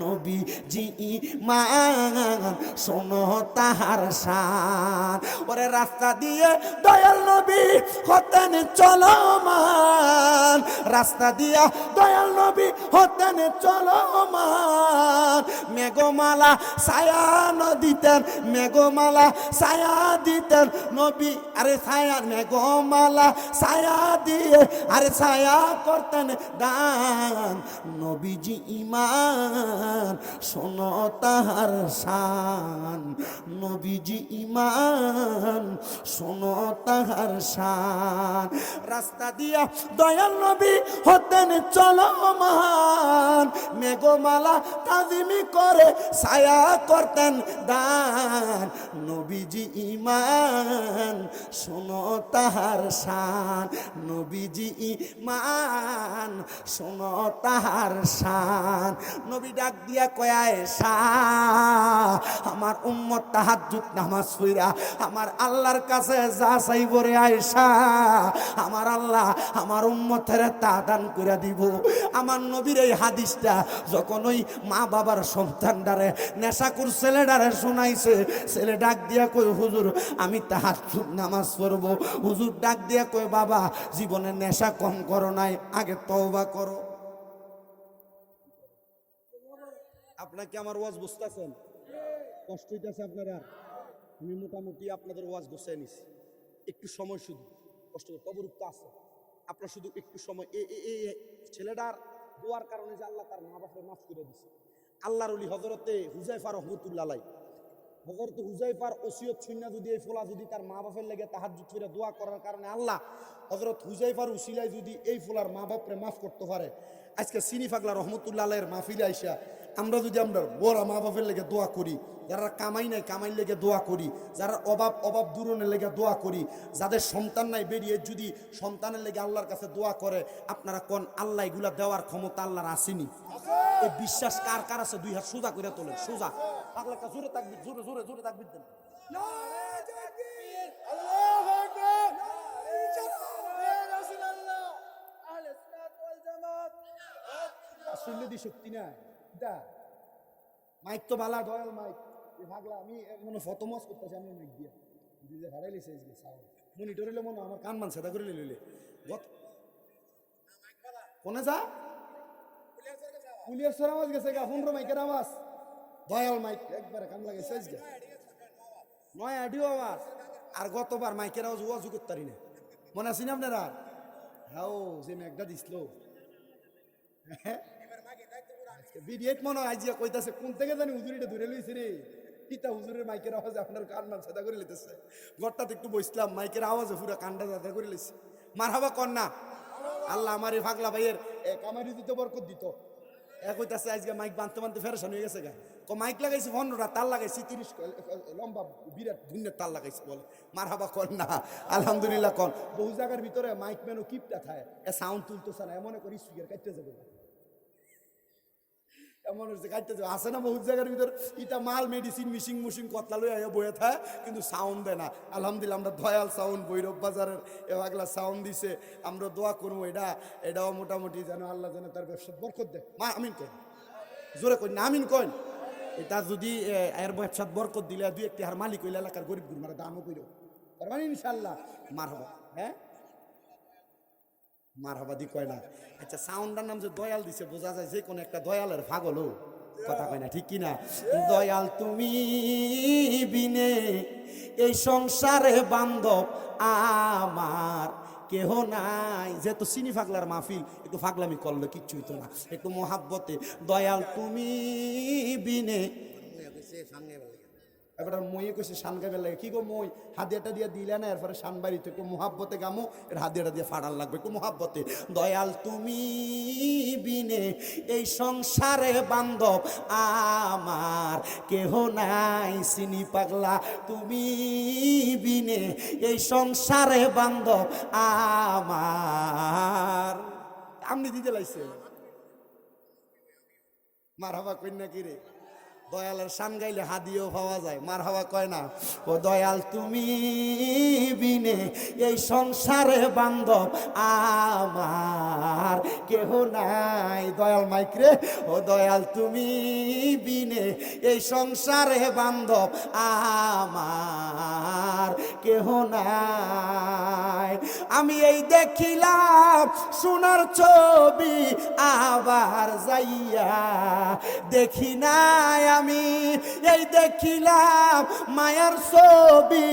নবীজি ঈমান শোনো তাহার শান। ওরে রাস্তা দিয়ে দয়াল নবী হতেন চলমান, রাস্তা দিয়া দয়াল নবী হতেন চলমান। মেঘমালা ছায়া দিতেন, মেঘমালা ছায়া দিতেন নবী, আরে ছায়া মেঘমালা ছায়া দিয়ে আরে ছায়া করতেন দান। নবীজি ঈমান শোনো তাহার শান, নবীজি ঈমান শোনো তাহার শান। রাস্তা দিয়া দয়াল নবী হতেন চলমান, মেঘমালা তাজিমি করে ছায়া করতেন দান। নবীজি ঈমান শোনো তাহার শান, নবীজি ঈমান শোনো তাহার শান। নবী ডাক দিয়া কয়, আয়েশা আমার উম্মত তাহাজ্জুদ নামাজ পড়া আমার আল্লাহর কাছে যা চাইব রে আয়েশা, আমার আল্লাহ আমার উম্মতের তা দান করে দিব। আমার নবীর এই হাদিসটা যখন ওই মা বাবার সন্তানটারে নেশাকুর ছেলেটারে শোনাইছে, ছেলে ডাক দিয়া কই, হুজুর আমি তাহাজ্জুদ নামাজ পড়ব। হুজুর ডাক দিয়া কই, বাবা জীবনে নেশা কম করো নাই, আগে তওবা করো। আপনারা কি আমার ওয়াজ বুঝতেছেন? কষ্ট হইতেছে আপনারা? আমি মোটামুটি আপনাদের ওয়াজ গুছিয়ে নিছি, একটু সময় শুধু কষ্ট কবরুক্ত আছে আপনার, শুধু একটু সময়। এই ছেলেটার দোয়ার কারণে যে আল্লাহ তার মা বাপের মাফ করে দিছে। আল্লাহর ওলি হযরতে হুযায়ফা রাহমাতুল্লাহ আলাইহি, হযরত হুযায়ফার ওসিয়ত শুননা যদি এই ফোলা যদি তার মা বাপের লেগে তাহাজ্জুদ করে দোয়া করার কারণে আল্লাহ হযরত হুযায়ফার উসিলায় যদি এই ফোলার মা বাপরে মাফ করতে পারে, আজকে সিনি পাগলা রহমতুল্লাহ আলাইহির মাহফিলে আইসা আমরা যদি আমরা বড় মা বাপের লেগে দোয়া করি, যারা কামাই নাই কামাইর লেগে দোয়া করি, যারা অভাব দূরণের লেগে দোয়া করি, যাদের সন্তান নাই বেরিয়ে যদি সন্তানের লেগে আল্লাহর কাছে দোয়া করে, আপনারা কোন আল্লাহ এগুলা দেওয়ার ক্ষমতা আল্লাহর আসেনি? এই বিশ্বাস কার কার আছে? 2 হাত সোজা করে তোলেন, সোজা। পাগলা কা জোরে তাকবীর, জোরে জোরে জোরে তাকবীর দেন। নারে তাকবীর, আল্লাহু আকবার, নারে রাসূলুল্লাহ, আহলে সুন্নাত ওয়াল জামাত। আসলে দি শক্তি না এটা মাইক তো বালা দয়াল মাইক। এই পাগলা আমি মনে ফটোমস করতেছি, আমি মাইক দিয়া দিলে হারাই লিছে আজকে সাউন্ড মনিটর হইলে মনে আমার কান মান সেটা করে লইলে গত কোনে যা পুলিশের আওয়াজ গেছে গা, 15 মাইকের আওয়াজ, দয়াল মাইক একবারে কাম লাগাইছে আজকে, নয় অডিও আওয়াজ। আর গতবার মাইকের আওয়াজ ওয়াজ করতে পারি না, মনে আছেন আপনারা? হ্যাঁ যে মেঘটা দিছিল ভিডিওত মনে হয় আইজিয়া কইতাছে কোন থেকে জানি হুজুরিটা ধরে লইছে রে, ইতা হুজুরের মাইকের আওয়াজে আপনার কান মান সাদা করে লিতেছে। ঘরটাতে একটু বসলাম, মাইকের আওয়াজে পুরো কানটা সাদা করে লিছে। মারহাবা কন্যা। আল্লাহ আমার এই ফাগলা ভাইয়ের কামারি দিত, বরকত দিত। এক হইতাছে আজকে মাইক বানতে বানতে ফেরেশান হয়ে গেছে গা। মাইক লাগাইছি 15টা, তার লাগাইছি 30 লম্বা বিরাট ধুনের তার লাগাইছি বলে। মারহাবা কন্যা আলহামদুলিল্লাহ কন। বহু জায়গার ভিতরে মাইক ম্যানও কিপটা থাকে, সাউন্ড তুলতেছে না, এমন করে স্পিকার কাটতে যাবে না, এমন হচ্ছে কাটতে যাবে। আসে না বহু জায়গার ভিতরে এটা মাল মেডিসিন মিশিং মুশিং কতলা লই আইয়া বয়ে থাকে, কিন্তু সাউন্ড দেয় না। আলহামদুলিল্লাহ আমরা দয়াল সাউন্ড ভৈরব বাজারের এগুলা সাউন্ড দিছে, আমরা দোয়া করবো এটাও মোটামুটি যেন আল্লাহ যেন তার ব্যবসা বরকত দেয়। মা আমিন কই, জোরে কই না আমিন কই। এটা যদি এর ব্যবসাত বরকত দিলে দুই একটি হার মালিক হইলে এলাকার গরিব গুরমারা দানও কইরো তার মানে ইনশাল্লাহ। মারহাবা। হ্যাঁ মারহাবাদি কয় না। আচ্ছা সাউন্ডার নাম যে দয়াল দিছে, বোঝা যায় যে কোনো একটা দয়ালের পাগল ও, কথা কয় না ঠিক কিনা। দয়াল তুমি বিনে এই সংসারে বান্ধব আমার কেহ নাই। যেহেতু চিনি ফাগলার মাহফিল, একটু ফাগলামি করলে কিচ্ছু হইতো না, একটু মহাব্বতে দয়াল তুমি বিনে। এবার মই কইছে শান গাইবার লাগে, কি গো মই হাদিয়াটা দিয়ে দিলে না, এরপরে শান বাড়িতে একটু মোহাব্বতে গামো, এর হাদিয়াটা দিয়ে ফাড়ার লাগবে একটু মোহাব্বতে। দয়াল তুমি বিনে এই সংসারে বান্ধব আমার কেহ নাই। চিনি পাগলা তুমি বিনে এই সংসারে বান্ধব আমার। আমনি দিতে লাইছে মারহাবা কন্যা কি রে। দয়ালের শান গাইলে হাদিও পাওয়া যায়, মারহাবা কয় না। ও দয়াল তুমি বিনে এই সংসারে বান্ধব আমার কেহ নাই। দয়াল মাইক রে। ও দয়াল তুমি বিনে এই সংসারে বান্ধব আমার কেহ নাই। আমি এই দেখিলাম সোনার ছবি আবার যাইয়া দেখি নাই, আমি এই দেখিলাম মায়ার ছবি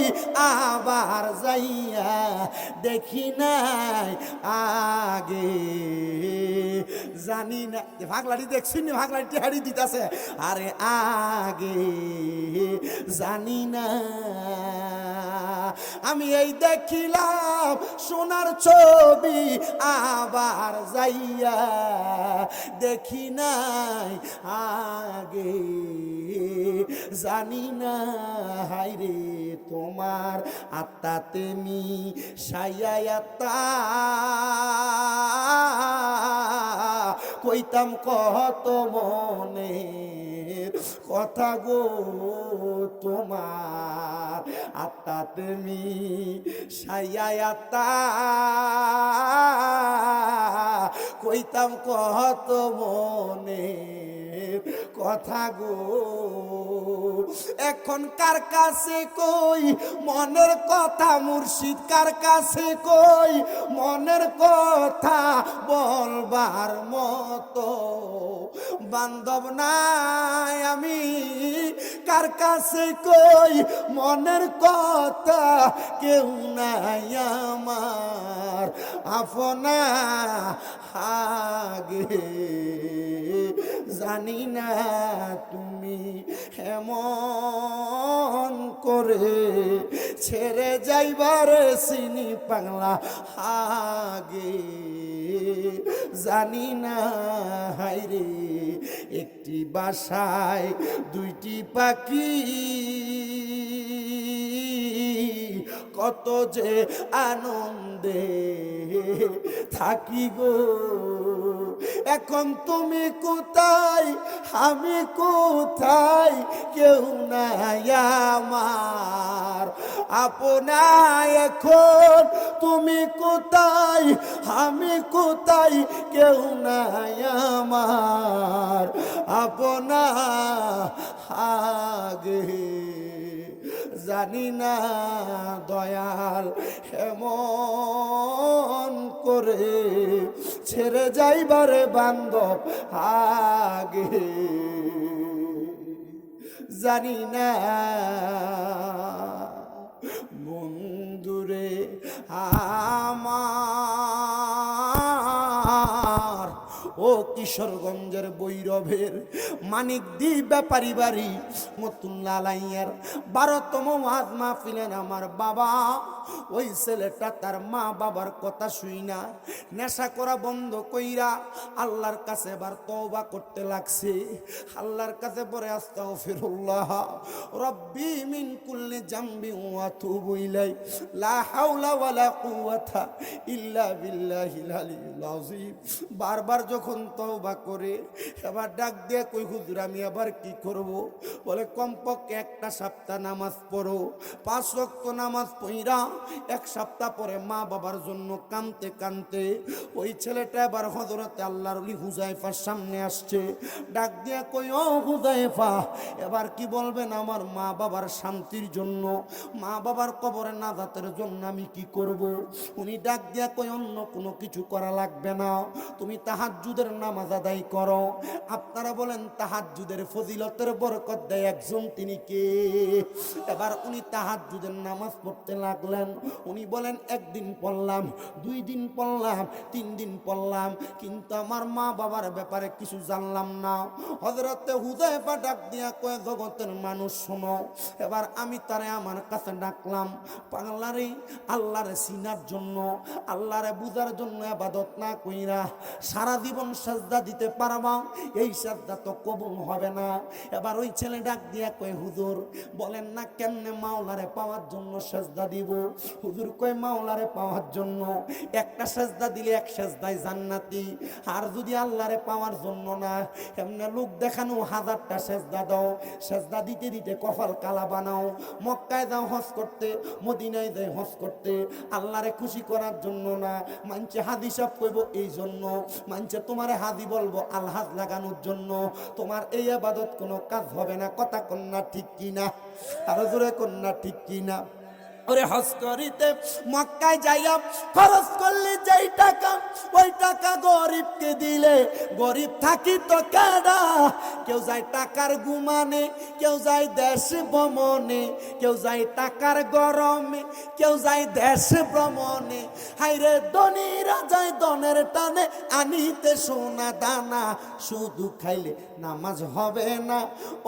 আবার যাইয়া দেখি নাই আগে। জানি না ভাগলাটি দেখছি না, ভাগলাটি হাড়ি দিতেছে। আরে আগে জানি না, আমি এই দেখিলাম সোনার ছবি আবার যাইয়া দেখি নাই আগে। জানি না হাইরে তোমার আত্মাতে মি সাইয়াতা কইতাম কত মনের কথা গো। তোমার আত্মাতে মি সাইয়াতা কইতাম কত মনের কথা গো। এখন কার কাছে কই মনের কথা, মুর্শিদ কার কাছে কই মনের কথা, বলবার মতো বান্ধব নাই। আমি কার কাছে কই মনের কথা, কেউ নাই আমার আপনা আগে। জানি না তুমি এমন করে ছেড়ে যাইবার চিনি পাগলা আগে। জানি না হাইরে একটি বাসায় দুইটি পাখি কত যে আনন্দে থাকি গো। এখন তুমি কোথায় আমি কোথায়, কেউ নাই আমার আপনা। এখন তুমি কোথায় আমি কোথায়, কেউ নাই আমার আপনা আগে। জানি না দয়াল এমন করে ছেড়ে যাইবারে বান্ধব আগে। জানি না বন্ধুরে আমার ও কিশোরগঞ্জের বৈরবের মানিকদি ব্যাপারী বাড়ি মতুল্লাহ আলাইয়ার 12তম ওয়াজ মাহফিলের আমার বাবা, ওই ছেলেটা তার মা বাবার কথা শুই না নেশা করা বন্ধ কইরা আল্লাহর কাছে এবার তওবা করতে লাগছে। আল্লাহর কাছে পরে আস্তাগফিরুল্লাহ রব্বি মিন কুল্লি জামবি ওয়া আতুবু ইলাই লা হাওলা ওয়ালা কুওয়াতা ইল্লা বিল্লাহিল আলিয়্যিল আযীম। বারবার যখন তওবা করে এবার ডাক দিয়ে কই হুজুর আমি আবার কি করব? বলে কমপক্ষে একটা সপ্তাহ নামাজ পড়ো, 5 ওয়াক্ত নামাজ পড়া 1 সপ্তাহ পরে মা বাবার জন্য কাঁদতে কাঁদতে ওই ছেলেটা এবার হযরতে আল্লাহর ওলি হুযায়ফার সামনে আসছে। ডাক দিয়ে কই ও হুযায়ফা, এবার কি বলবেন আমার মা বাবার শান্তির জন্য, মা বাবার কবরে নাজাতের জন্য আমি কি করব? উনি ডাক দিয়া কই অন্য কোনো কিছু করা লাগবে না, তুমি তাহাজ্জুদের নামাজ আদায় করো। আপনারা বলেন তাহাজ্জুদের ফজিলতের বরকত দেয় একজন, তিনি কে? এবার উনি তাহাজ্জুদের নামাজ পড়তে লাগলেন। উনি বলেন একদিন পড়লাম, 2 দিন পড়লাম, 3 দিন পড়লাম, কিন্তু আমার মা বাবার ব্যাপারে কিছু জানলাম না। হযরতে হুযায়ফা ডাক দিয়া কয় জগতের মানুষ শোনো, এবার আমি তারে আমার কাছে ডাকলাম পাগলারে আল্লাহরে চিনার জন্য, আল্লাহরে বুঝার জন্য ইবাদত না কইরা সারা জীবন সাজদা দিতে পারবা, এই সাজদা তো কবুল হবে না। এবার ওই ছেলে ডাক দিয়া কয় হুজুর বলেন না কেমনে মাওলারে পাওয়ার জন্য সাজদা দিব? হুজুর কয় মাওলারে পাওয়ার জন্য একটা সাজদা দিলে 1 সাজদায় জান্নাতি, আর যদি আল্লাহরে পাওয়ার জন্য না এমনি লোক দেখানো 1000টা সাজদা দাও, সাজদা দিতে দিতে কপাল কালা বানাও। মক্কায় যাও হজ করতে, মদিনায় যাই হজ করতে, আল্লাহরে খুশি করার জন্য না, মানছে হাদি সব কইব এই জন্য, মানছে তোমারে হাদি বলবো আলহাজ লাগানোর জন্য, তোমার এই ইবাদত কোনো কাজ হবে না। কথা কন্যা ঠিক কিনা? আরো জোরে কন্যা ঠিক কিনা? ওরে হজ করিতে মক্কায় যাইয়া খরচ করলে যেই টাকা, ওই টাকা গরিবকে দিলে গরিব থাকি তো কেডা? কেউ যায় টাকার গুমানে, কেউ যায় দেশ ভ্রমণে, কেউ যায় টাকার গরমে, কেউ যায় দেশ ভ্রমণে। হাইরে ধনীরা যায় ধনের টানে আনিতে সোনা দানা, শুধু খাইলে নামাজ হবে না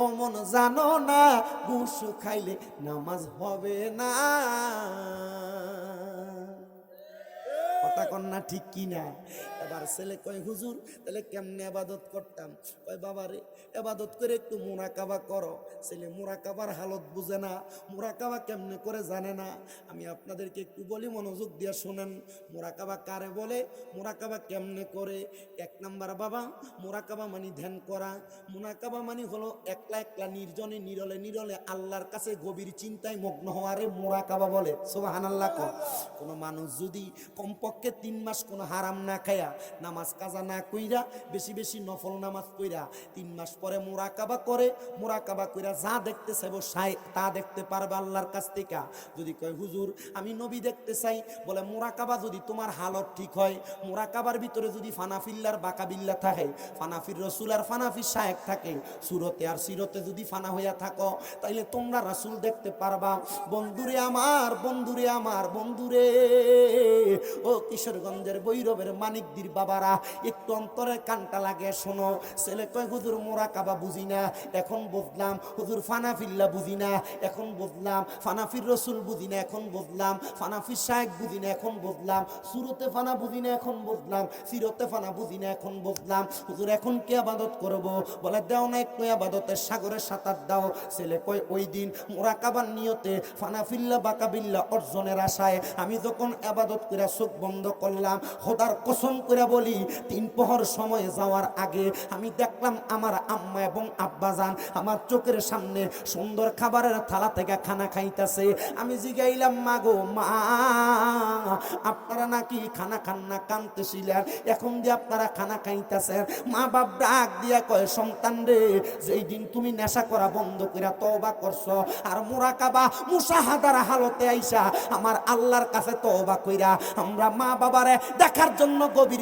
অমন জানো না, ঘুষ খাইলে নামাজ হবে না। কথা কন্যা ঠিক কিনা? এবার ছেলে কয় হুজুর তাহলে কেমনে ইবাদত করতাম? কয় বাবারে ইবাদত করে একটু মুরাকাবা করো। ছেলে মুরাকাবার হালত বুঝে না, মুরাকাবা কেমনে করে জানে না। আমি আপনাদেরকে একটু বলি, মনোযোগ দিয়ে শুনেন। মুরাকাবা কারে বলে, মুরাকাবা কেমনে করে? 1 নাম্বার বাবা, মুরাকাবা মানে ধ্যান করা। মুরাকাবা মানে হলো একলা একলা নির্জনে নিরলে নিরলে আল্লাহর কাছে গভীর চিন্তায় মগ্ন হওয়ারে মুরাকাবা বলে। সুবহানাল্লাহ। কোনো মানুষ যদি কমপক্ষে 3 মাস কোনো হারাম না খায়া নামাজ কাজা না কইরা বেশি বেশি নফল নামাজ কইরা 3 মাস পরে মুরাকাবা করে, মুরাকাবা কইরা যা দেখতে চাইবো তা দেখতে পারবে আল্লাহর কাছ থেকে। যদি কয় হুজুর আমি নবী দেখতে চাই, বলে মুরাকাবা যদি তোমার হালত ঠিক হয়, মুরাকাবার ভিতরে যদি ফানাফিল্লার বাকাবিল্লা থাকে, ফানাফির রসুল আর ফানাফির শায়েখ থাকে, সুরতে আর সিরতে যদি ফানা হইয়া থাকো, তাইলে তোমরা রাসূল দেখতে পারবা। বন্ধুরে আমার, বন্ধুরে আমার, বন্ধুরে ও কিশোরগঞ্জের বৈরবের মানিকদির বাবারা, একটু অন্তরে কানটা লাগে শোনো। ছেলে কয় হুজুর মুরাকাবা বুঝি না, এখন বুঝলাম। হুজুর ফানাফিল্লা বুঝি না, এখন বুঝলাম। ফানাফির রসুল বুঝি না, এখন বুঝলাম। ফানাফির শায়েখ বুঝি না, এখন বুঝলাম। সুরতে ফানা বুঝি না, এখন বুঝলাম। সিরতে ফানা বুঝি না, এখন বুঝলাম। হুজুর এখন কি ইবাদত করব? বলে দাও না একটু ইবাদতের সাগরে সাঁতার দাও। ছেলে কয় ওই দিন মুরাকাবার নিয়তে ফানাফিল্লা বাকাবিল্লা অর্জনের আশায় আমি যখন ইবাদত করে চোখ বন্ধ করলাম, খোদার কসম করে বলি 3 প্রহর সময় যাওয়ার আগে আমি দেখলাম আমার আম্মা এবং আব্বাজান আমার চোখের সামনে সুন্দর খাবারের থালা থেকে খানা খাইতেছে। আমি জিগাইলাম মা গো মা, আপনারা নাকি খানা খান না, কাঁদতেছিলেন, এখন দিয়ে আপনারা খানা খাইতেছেন? মা বাপ ডাক দিয়া কয় সন্তান রে, যেই দিন তুমি নেশা করা বন্ধ করে তওবা করছো আর মুরাকাবা মুশাহাদার হালতে আইসা আমার আল্লাহর কাছে তওবা কইরা আমরা মা বাবারে দেখার জন্য গভীর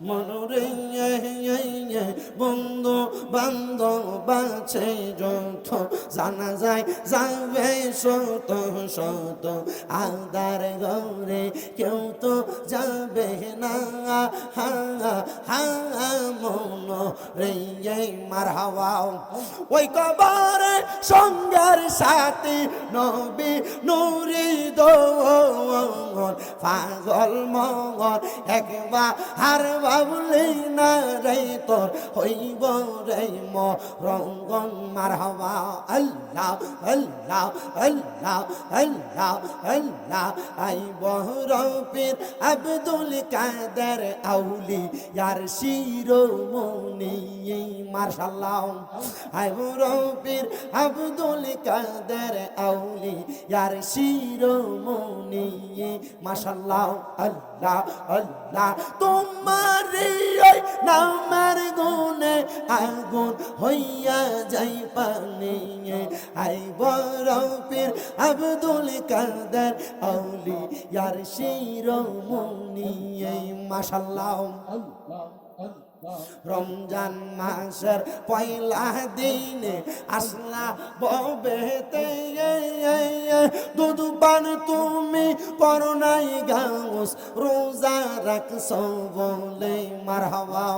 মনরে বন্ধু বান্ধব আছে যত জানা যায় যাবে শত শত আদার গৌরে কেউ তো যাবে না হা হা মনরে মারহাবা ওই কবরে সঙ্গের সাথী নবী নুরি দোল পাগল মগর একবার হার বাবলি না রে তোর হইব রে মরঙ্গন মারহাবা আল্লাহ আল্লাহ আল্লাহ আল্লাহ আল্লাহ আই বহরপীর আব্দুল কাদের আউলি ইয়ার শিরোমণি মাশাআল্লাহ আই বহরপীর আব্দুল কাদের আউলি ইয়ার শিরোমণি মাশাআল্লাহ আল্লাহ আল্লাহ তোমার ওই নামের গুণে আগুন হইয়া যাই পানি আই বরপীর আব্দুল কাদের আউলি ইয়ার শিরোমণি মাশাআল্লাহ রমজান মাসের পয়লা দিনে আসলা ববেতে দুধ পান তুমি করোনাই গাউস রোজা রাখছ বলে মারহাবা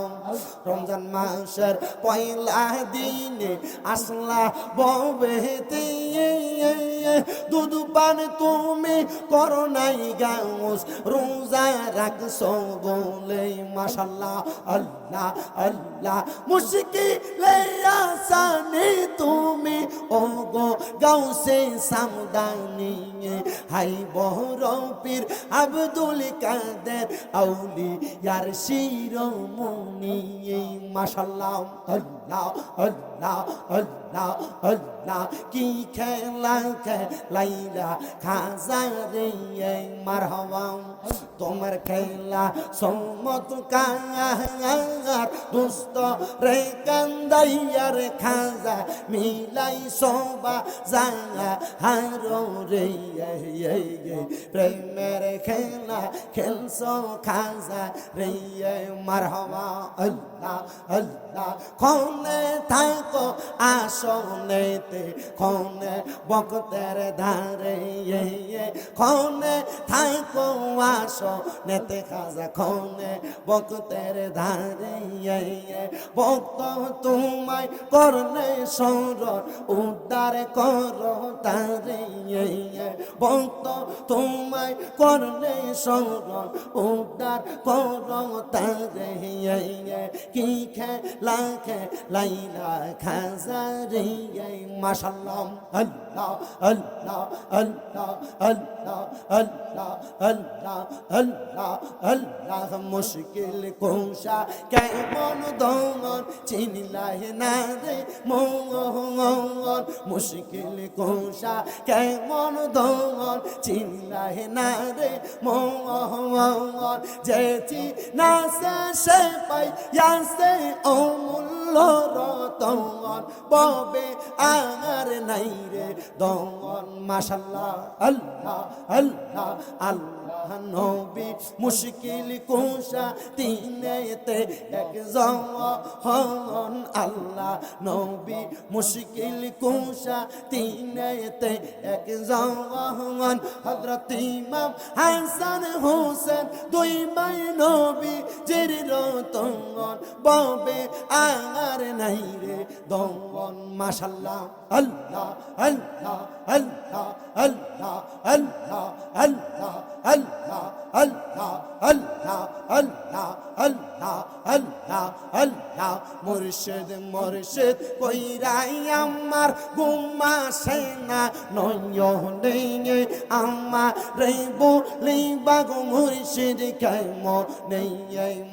রমজান মাসের পয়লা দিনে আসলা ববেতে দুধ পান তুমি করোনাই গাউস রোজা রাখছ বলে মাশাআল্লাহ আল্লাহ আল্লাহ মুশকিলে আসানি তুমি ও গো গাউসে সামদানি হাই বহরপীর আব্দুল কাদের আউলি ইয়ার শিরোমণি মাশাআল্লাহ আল্লাহ আল্লাহ আল্লাহ আল্লাহ কি খেলা খেলাইলা খাজা রে মারহাবা তোমার খেলা সমত কার দুষ্ট রে কান্দাইয়ার খাজা মিলাই সবা জাঙা হারো রে প্রেমের খেলা খেলছ খাজা রে মারহাবা আল্লাহ আল্লাহ খনে থাকো আসনেতে খনে বকতের ধারে খনে থাকো আসনেতে খাজা খনে বকতের ধারে ভক্ত তোমায় করলে সর উদ্ধার করো তারে ভক্ত তোমায় করলে সর উদ্ধার করো তারে কি খেলা খেলাইলা খাজা রে মাশাআল্লাহ আল্লাহ আল্লাহ আল্লাহ আল্লাহ আল্লাহ আল্লাহ আল্লাহ আল্লাহ মুশকিল কোশা কেমন দমন চিনলাই না রে মন মুশকিল কোশা কেমন দমন চিনলাই না রে মন যেটি না সে পাই ইয়াসে অমূল্য রতন ববে আর নাই রে দমন মাশাআল্লাহ আল্লাহ আল্লাহ আল্লাহ নবী মুশকিল কোশা তিনেতে একজন হন আল্লাহ নবী মুশকিল কোশা তিনেতে একজন হন হযরত ইমাম হাসান হোসেন দুই ভাই নবী জির রতন ববে আর নাই রে দমন মাশাআল্লাহ আল্লাহ আল্লাহ আল্লাহ আল্লাহ আল্লাহ আল্লাহ আল্লাহ আল্লাহ আল্লাহ আল্লাহ আল্লাহ আল্লাহ আল্লাহ মুর্শিদ মুর্শিদ কইরাই আমার গুম্মা সেনা নয়নে আমার রে বলি বাগো মুর্শিদ কেমন নেই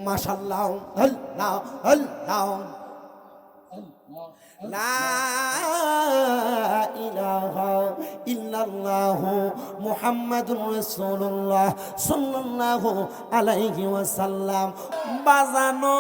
মাশাআল্লাহ আল্লাহ আল্লাহ লা ইলাহা ইল্লাল্লাহ ইল্লাল্লাহু মুহাম্মাদুর রাসূলুল্লাহ সাল্লাল্লাহু আলাইহি ওয়াসাল্লাম। বাজানো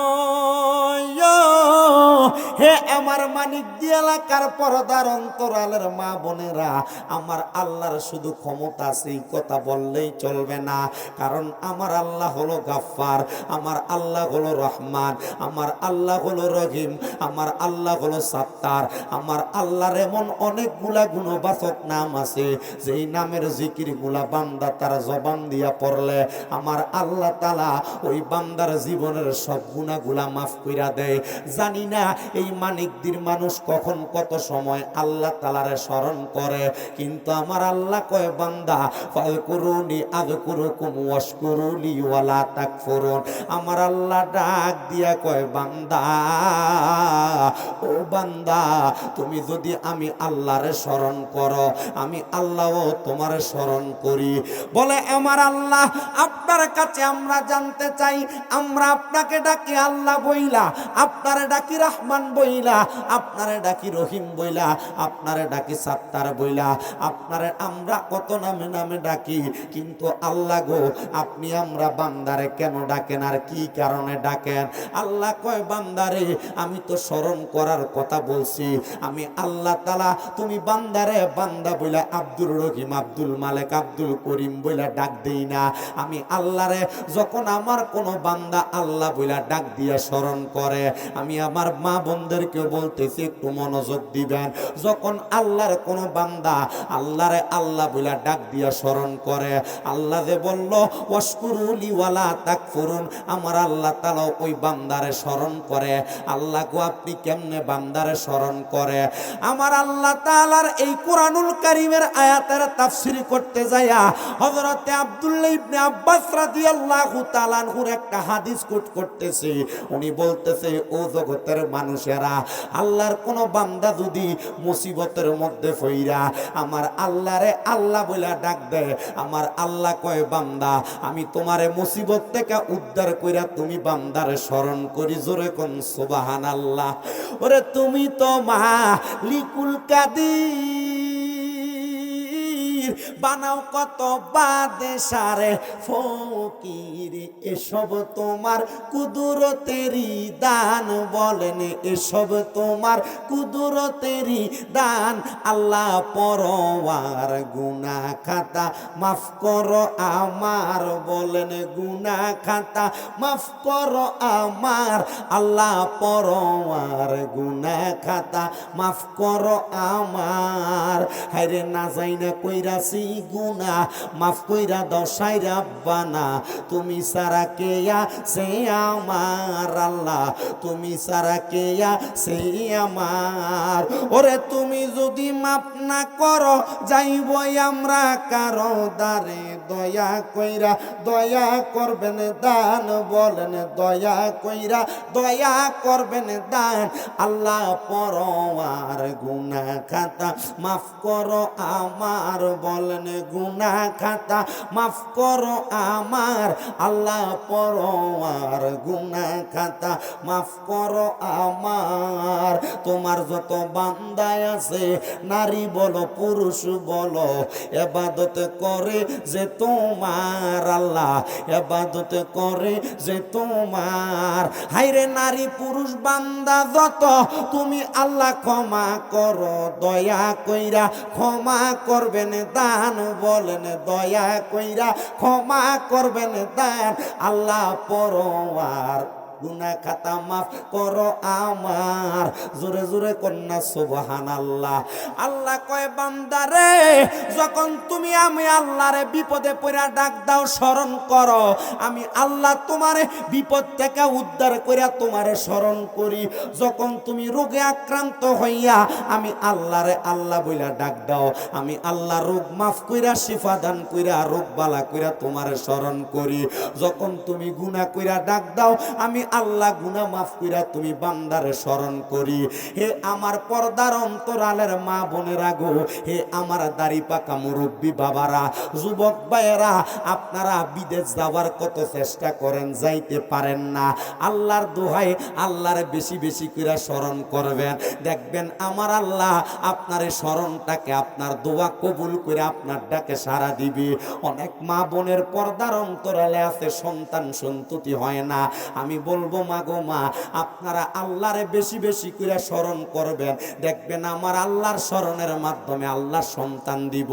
হে আমার মানিকদি এলাকার পর্দার অন্তরালের মা বোনেরা, আমার আল্লাহর শুধু ক্ষমতা আছে এই কথা বললেই চলবে না, কারণ আমার আল্লাহ হলো গাফফার, আমার আল্লাহ হলো রহমান, আমার আল্লাহ হলো রহিম, আমার আল্লাহ হলো সাত্তার। আমার আল্লাহর এমন অনেকগুলা গুণবাচক নাম আছে যেই নামের জিকির গুলা বান্দা তার জবান দিয়া পড়লে আমার আল্লাহ তাআলা ওই বান্দার জীবনের সব গুনাহগুলা মাফ কইরা দেয়। জানি না এই মানিকদির মানুষ কখন কত সময় আল্লাহ তাআলারে স্মরণ করে, কিন্তু আমার আল্লাহ কয় বান্দা ফাযকুরুনি আযকুরুকুম ওয়াশকুরুলি ওয়ালা তাকফুরুন। আমার আল্লাহ ডাক দিয়া কয় বান্দা, ও বান্দা তুমি যদি আমি আল্লাহরে স্মরণ করো, আমি আল্লাহও তোমারে স্মরণ করি। বলে আমার আল্লাহ আপনার কাছে আমরা জানতে চাই, আমরা আপনাকে ডাকি আল্লাহ বইলা, আপনারে ডাকি রহমান বইলা, আপনারে ডাকি রহিম বইলা, আপনারে ডাকি সাত্তার বইলা, আপনারে আমরা কত নামে নামে ডাকি, কিন্তু আল্লাহ গো আপনি আমরা বান্দারে কেন ডাকেন আর কি কারণে ডাকেন? আল্লাহ কয় বান্দারে আমি তো স্মরণ করার কথা বলছি, আমি আল্লাহ তাআলা তুমি বান্দারে বান্দা বইলা আব্দুর রহিম, আব্দুল মালিক, আব্দুল করিম বইলা ডাক দেই না। আমি আল্লাহরে যখন আমার কোনো বান্দা আল্লাহ বইলা ডাক দিয়া স্মরণ করে, আমি আমার মা বোনদেরকে বলতেছি একটু মনোযোগ দিবেন, যখন আল্লাহর কোনো বান্দা আল্লাহরে আল্লাহ বইলা ডাক দিয়া স্মরণ করে, আল্লাহ যে বলল ওয়াশকুরুলি ওয়ালা তাকফুরুন, আমার আল্লাহ তাআলা ওই বান্দারে স্মরণ করে। আল্লাহ গো আপনি কেমনে বান্দারে স্মরণ করে? আমার আল্লাহ তাআলার এই কোরআনুল কারীমের আয়াতের তাফসীর করতে যায়া হযরতে আব্দুল্লাহ ইবনে আব্বাস রাদিয়াল্লাহু তাআলা আনহুর একটা হাদিস কোট করতেছে। উনি বলতেছে, ও জগতের মানুষেরা, আল্লাহর কোন বান্দা যদি মুসিবতের মধ্যে পইরা আমার আল্লাহরে আল্লাহ বইলা ডাক দেয়, আমার আল্লাহ কয় বান্দা আমি তোমারে মুসিবত থেকে উদ্ধার কইরা তুমি বান্দারে স্মরণ করি। জোরে কোন সুবহানাল্লাহ। ওরে তুমি তো মালিকুল কাদির, বানাও কত বাদশারে ফকির, এসব তোমার কুদরতেরই দান। বলেন এসব তোমার কুদরতেরই দান। আল্লাহ পরওয়ার গুনাহ খাতা মাফ করো আমার, বলেন গুনাহ খাতা মাফ করো আমার। আল্লাহ পরওয়ার গুনাহ খাতা মাফ করো আমার। হায়রে না যাই না কইরাছি গুনাহ, মাফ কইরা দাও সাই রাব্বানা। তুমি সারা কে আছে আমার আল্লাহ, তুমি সারা কে আছে আমার। ওরে তুমি যদি মাফ না করো যাইব আমরা কারো দারে। দয়া কইরা দয়া করবেন দান, বলেন দয়া কইরা দয়া করবেন দান। আল্লাহ পরওয়ার গুনাহ খাতা মাফ করো আমার, বলেন গুনাহ খাতা মাফ করো আমার। আল্লাহ পরওয়ার গুনাহ খাতা মাফ করো আমার। তোমার যত বান্দা আছে নারী বলো পুরুষ বলো, ইবাদত করে যে তোমার আল্লাহ, ইবাদত করে যে তোমার। হায়রে নারী পুরুষ বান্দা যত তুমি আল্লাহ ক্ষমা করো দয়া কইরা, ক্ষমা করবেন দান, বলেন দয়া কইরা ক্ষমা করবেন দান। আল্লাহ পরওয়ার গুনাহ খাতা মাফ করো আমার। জোরে জোরে কন্যা সুবহানাল্লাহ। আল্লাহ কয় বান্দারে যখন তুমি আমি আল্লাহরে বিপদে পড়া ডাক দাও, স্মরণ করো, আমি আল্লাহ তোমারে বিপদ থেকে উদ্ধার কইরা তোমারে স্মরণ করি। যখন তুমি রোগে আক্রান্ত হইয়া আমি আল্লাহরে আল্লাহ বইলা ডাক দাও, আমি আল্লাহ রোগ মাফ কইরা শিফা দান কইরা রোগ বালা কইরা তোমারে স্মরণ করি। যখন তুমি গুনাহ কইরা ডাক দাও, আমি আল্লাহ গুনাহ মাফ কইরা তুমি বান্দারে স্মরণ করি। হে আমার পর্দার অন্তরালের মা বোনেরা গো, হে আমার দাড়ি পাকা মুরব্বী বাবারা, যুবক ভাইয়েরা, আপনারা বিদেশ যাওয়ার কত চেষ্টা করেন, যাইতে পারেন না। আল্লাহর দোহাই আল্লাহরে বেশি বেশি করে স্মরণ করবেন, দেখবেন আমার আল্লাহ আপনার স্মরণটাকে, আপনার দোয়া কবুল করে আপনার ডাকে সাড়া দিবে। অনেক মা বোনের পর্দার অন্তরালে আছে, সন্তান সন্ততি হয় না। আমি বলবো মা গো মা, আপনারা আল্লাহরে বেশি বেশি করে স্মরণ করবেন, দেখবেন আমার আল্লাহর স্মরণের মাধ্যমে আল্লাহ সন্তান দিব।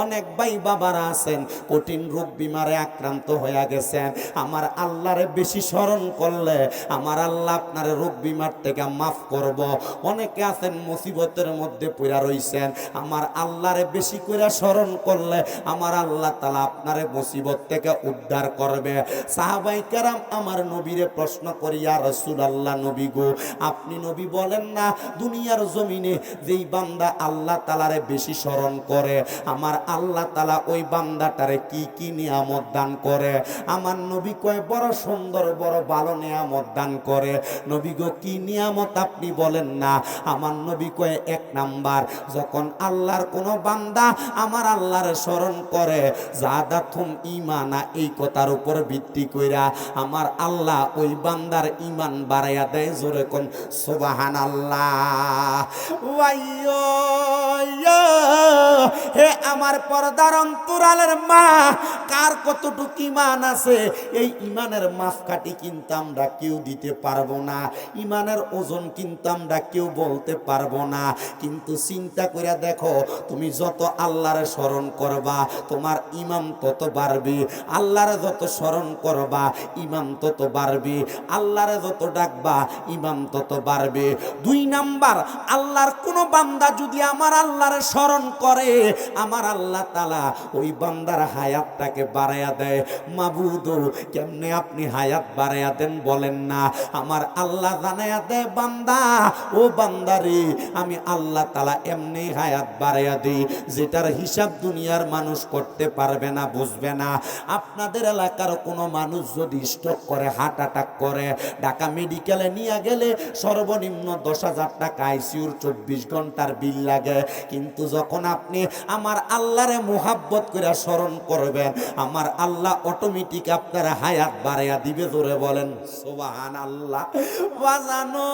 অনেক ভাই বাবারা আছেন কঠিন রোগ বিমারে আক্রান্ত হয়ে গেছেন, আমার আল্লাহরে বেশি স্মরণ করলে আমার আল্লাহ আপনার রোগ বিমার থেকে মাফ করব। অনেকে আছেন মুসিবতের মধ্যে পড়া রইছেন, আমার আল্লাহরে বেশি করে স্মরণ করলে আমার আল্লাহ তাআলা আপনারে মুসিবত থেকে উদ্ধার করবে। সাহাবাই কেরাম আমার নবীরে প্রশ্ন করি, ইয়া রাসূলুল্লাহ, নবী গো, আপনি নবী বলেন না দুনিয়ার জমিনে যেই বান্দা আল্লাহ তাআলারে বেশি স্মরণ করে আমার আল্লাহ তাআলা ওই বান্দাটারে কি কি নিয়ামত দান করে? আমার নবী কয়, বড় সুন্দর বড় ভালো নিয়ামত দান করে। নবী গো, কি নিয়ামত আপনি বলেন না? আমার নবী কয়, এক নাম্বার, যখন আল্লাহর কোনো বান্দা আমার আল্লাহর স্মরণ করে, জাদাতুম ঈমানা, এই কথার উপর ভিত্তি কইরা আমার আল্লাহ ওই বান্দার ঈমান বাড়াইয়া দেয়। জোরে কোন সুবহানাল্লাহ। ওয়াইয়ো হে আমার পর্দার অন্তরালের মা, কার কতটুকু ঈমান আছে এই ঈমানের মাপকাঠি কিন্তু আমরা কেউ দিতে পারবো না, ঈমানের ওজন কিন্তু আমরা কেউ বলতে পারবো না। কিন্তু চিন্তা করে দেখো, তুমি যত আল্লাহরে স্মরণ করবা তোমার ঈমান তত বাড়বে, আল্লাহরে যত স্মরণ করবা ঈমান তত বাড়বে, আল্লাহরে যত ডাকবা ঈমান তত বাড়বে। দুই নাম্বার, আল্লাহর কোন বান্দা যদি আমার আল্লাহরে স্মরণ করে আমার আল্লাহ তাআলা ওই বান্দার হায়াতটাকে বাড়াইয়া দেয়। মাবুদ, কেমনে আপনি হায়াত বাড়াইয়া দেন বলেন না? আমার আল্লাহ জানাইয়া দেয়, বান্দা ও বান্দারে, আমি আল্লাহ তাআলা এমনি হায়াত বাড়াইয়া দিই যেটার হিসাব দুনিয়ার মানুষ করতে পারবে না, বুঝবে না। আপনাদের এলাকার কোনো মানুষ যদি স্ট্রোক করে, হার্ট অ্যাটাক করে, ঢাকা মেডিকেলে নিয়ে গেলে সর্বনিম্ন 10,000 টাকা আইসিইউর 24 ঘন্টার বিল লাগে। কিন্তু যখন আপনি আমার আল্লাহরে মুহাব্বত করে স্মরণ করবেন আমার আল্লাহ অটোমেটিক আপনার হায়াত বাড়াইয়া দিবে। জোরে বলেন সুবহানাল্লাহ। বাজানো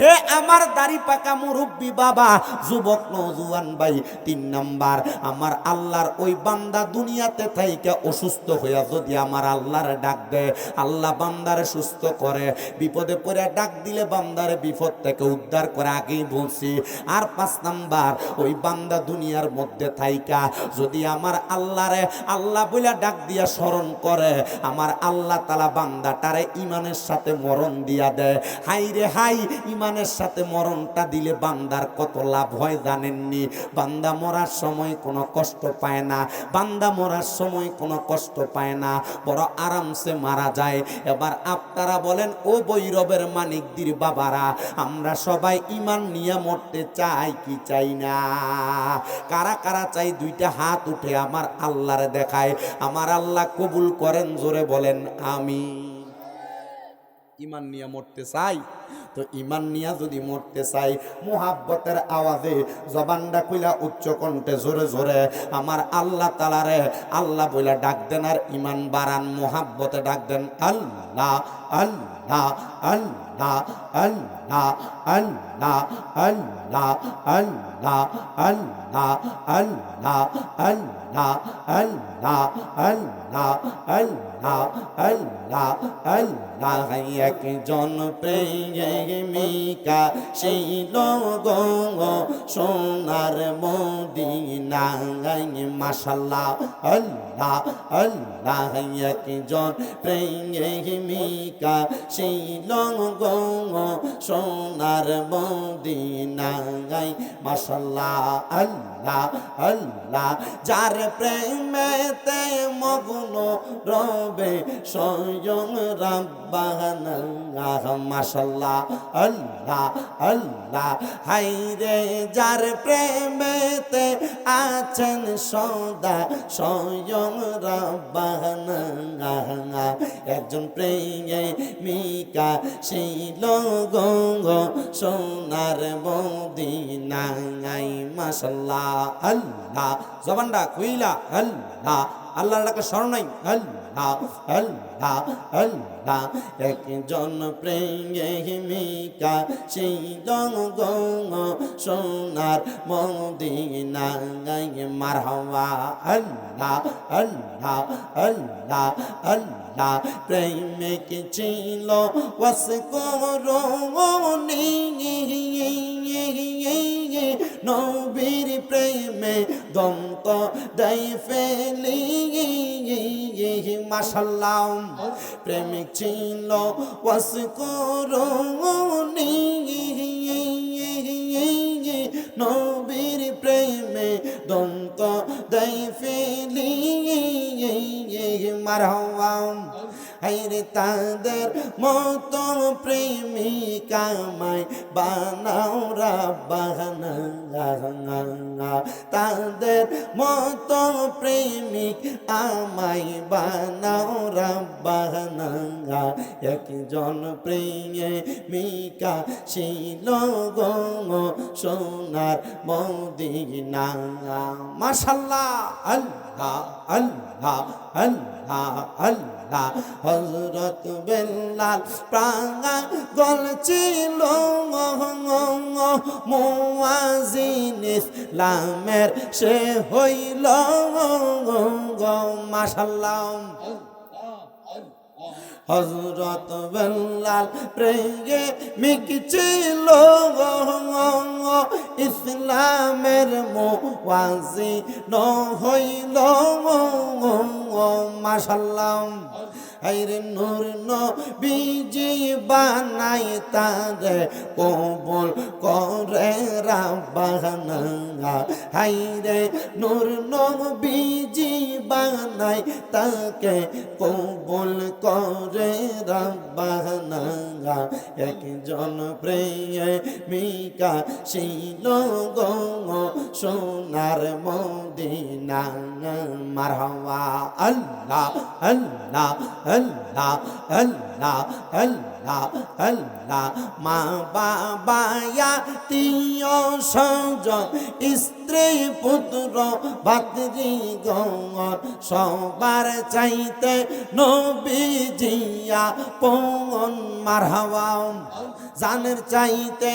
হে আমার দাড়ি পাকা মুরব্বী বাবা, যুবক নওজোয়ান ভাই, 3 নাম্বার, আমার আল্লাহর ওই বান্দা দুনিয়াতে থাইকা অসুস্থ হইয়া যদি আমার আল্লাহরে ডাক দেয়, আল্লাহ বান্দারে সুস্থ করে। বিপদে পড়ে ডাক দিলে বান্দারে বিপদ থেকে উদ্ধার করে, আগেই বলছি। আর 5 নাম্বার, ওই বান্দা দুনিয়ার মধ্যে থাইকা যদি আমার আল্লাহরে আল্লাহ বইলা ডাক দিয়া স্মরণ করে আমার আল্লাহ তাআলা বান্দাটারে ঈমানের সাথে মরণ দিয়া দেয়। হাই রে হাই, ঈমানের সাথে মরণটা দিলে বান্দার কত লাভ হয় জানেননি? বান্দা মরার সময় কোনো কষ্ট পায় না, বান্দা মরার সময় কোনো কষ্ট পায় না, বড় আরামসে মারা যায়। এবার আপনারা বলেন, ও বৈরবের মানিকদির বাবারা, আমরা সবাই ঈমান নিয়ে মরতে চাই কি চাই না? কারা কারা চাই? 2টা হাত উঠে আমার আল্লাহরে দেখায়, আমার আল্লাহ কবুল করেন। জোরে বলেন আমি। ঈমান নিয়ে মরতে চাই তো ঈমান নিয়ে যদি মরতে চাই, মুহাব্বতের আওয়াজে জবানটা খুইলা উচ্চ কণ্ঠে জোরে জোরে আমার আল্লাহ তাআলারে আল্লাহ বইলা ডাক দেন, আর ঈমান বাড়ান, মুহাব্বতে ডাক দেন, আল্লাহ আল্লাহ আল্লাহ আল্লাহ আল্লাহ আল্লাহ আল্লাহ আল্লাহ আল্লাহ আল্লাহ আল্লাহ আল্লাহ আল্লাহ আল্লাহ আল্লাহ। একজন প্রেমিকা ছিল গো সোনার মদিনায়, মাশাআল্লাহ আল্লাহ আল্লাহ। একজন প্রেমিকা ছিল গো সোনার মদিনায়, মাশাআল্লাহ আল্লাহ আল্লাহ। যার প্রেমেতে মগ্ন রবে স্বয়ং রাব্বানা, মাশাআল্লাহ আল্লাহ আল্লাহ। হাইরে যার প্রেমেতে আছেন সদা স্বয়ং রাব্বানা, একজন প্রেমিকা মিকা শিল গো সোনার মদিনায় মাশাআল্লাহ আল্লাহ জবানটা খুইলা আল্লাহ আল্লাহর ডাকে স্মরণ নাই আল্লাহ আল্লাহ আল্লাহ একজন প্রেমিকা সেই গঙ্গ সোনার মদিনায় মারহাবা আল্লাহ আল্লাহ আল্লাহ আল্লাহ প্রেমিক ছিল ওয়াস করুনি নবীর প্রেমে দন্ত দেই ফেলি মাশাআল্লাহ প্রেমিক ছিল ওয়াস করুনি নবীর প্রেমে দন্ত দেই ফেলি মারহাবা হায়রে তাদের মতো প্রেমিকা মাই বানাও রাব্বানা তাদের মতো প্রেমিক আমায় বানাও রাব্বানা একজন প্রেমিকা ছিল গো সোনার মদিনা মাশাআল্লাহ আল্লাহ আল্লাহ আল্লাহ আল্লাহ হযরত বেলাল পাগল ছিল মুয়াজ্জিন ইসলামের সে হইল মাশাআল্লাহ হযরত বেলাল প্রেমিক ছিল ইসলামের মুয়াজ্জিন হইল মাশাআল্লাহ হায়রে নূর নবীজি বানাই তারে কবুল করে রাব্বানা হায়রে নূর নবীজি বানাই তাকে কবুল করে রাব্বানা একজন প্রেমিকা ছিল গো সোনার মদিনা মারহাবা আল্লাহ আল্লাহ আল্লাহ আল্লাহ আল্লাহ আল্লাহ মা বাবা আত্মীয় স্বজন স্ত্রী পুত্র ভাতৃ গণ সবার চাইতে নবীজিয়া পন মারহাবা জানের চাইতে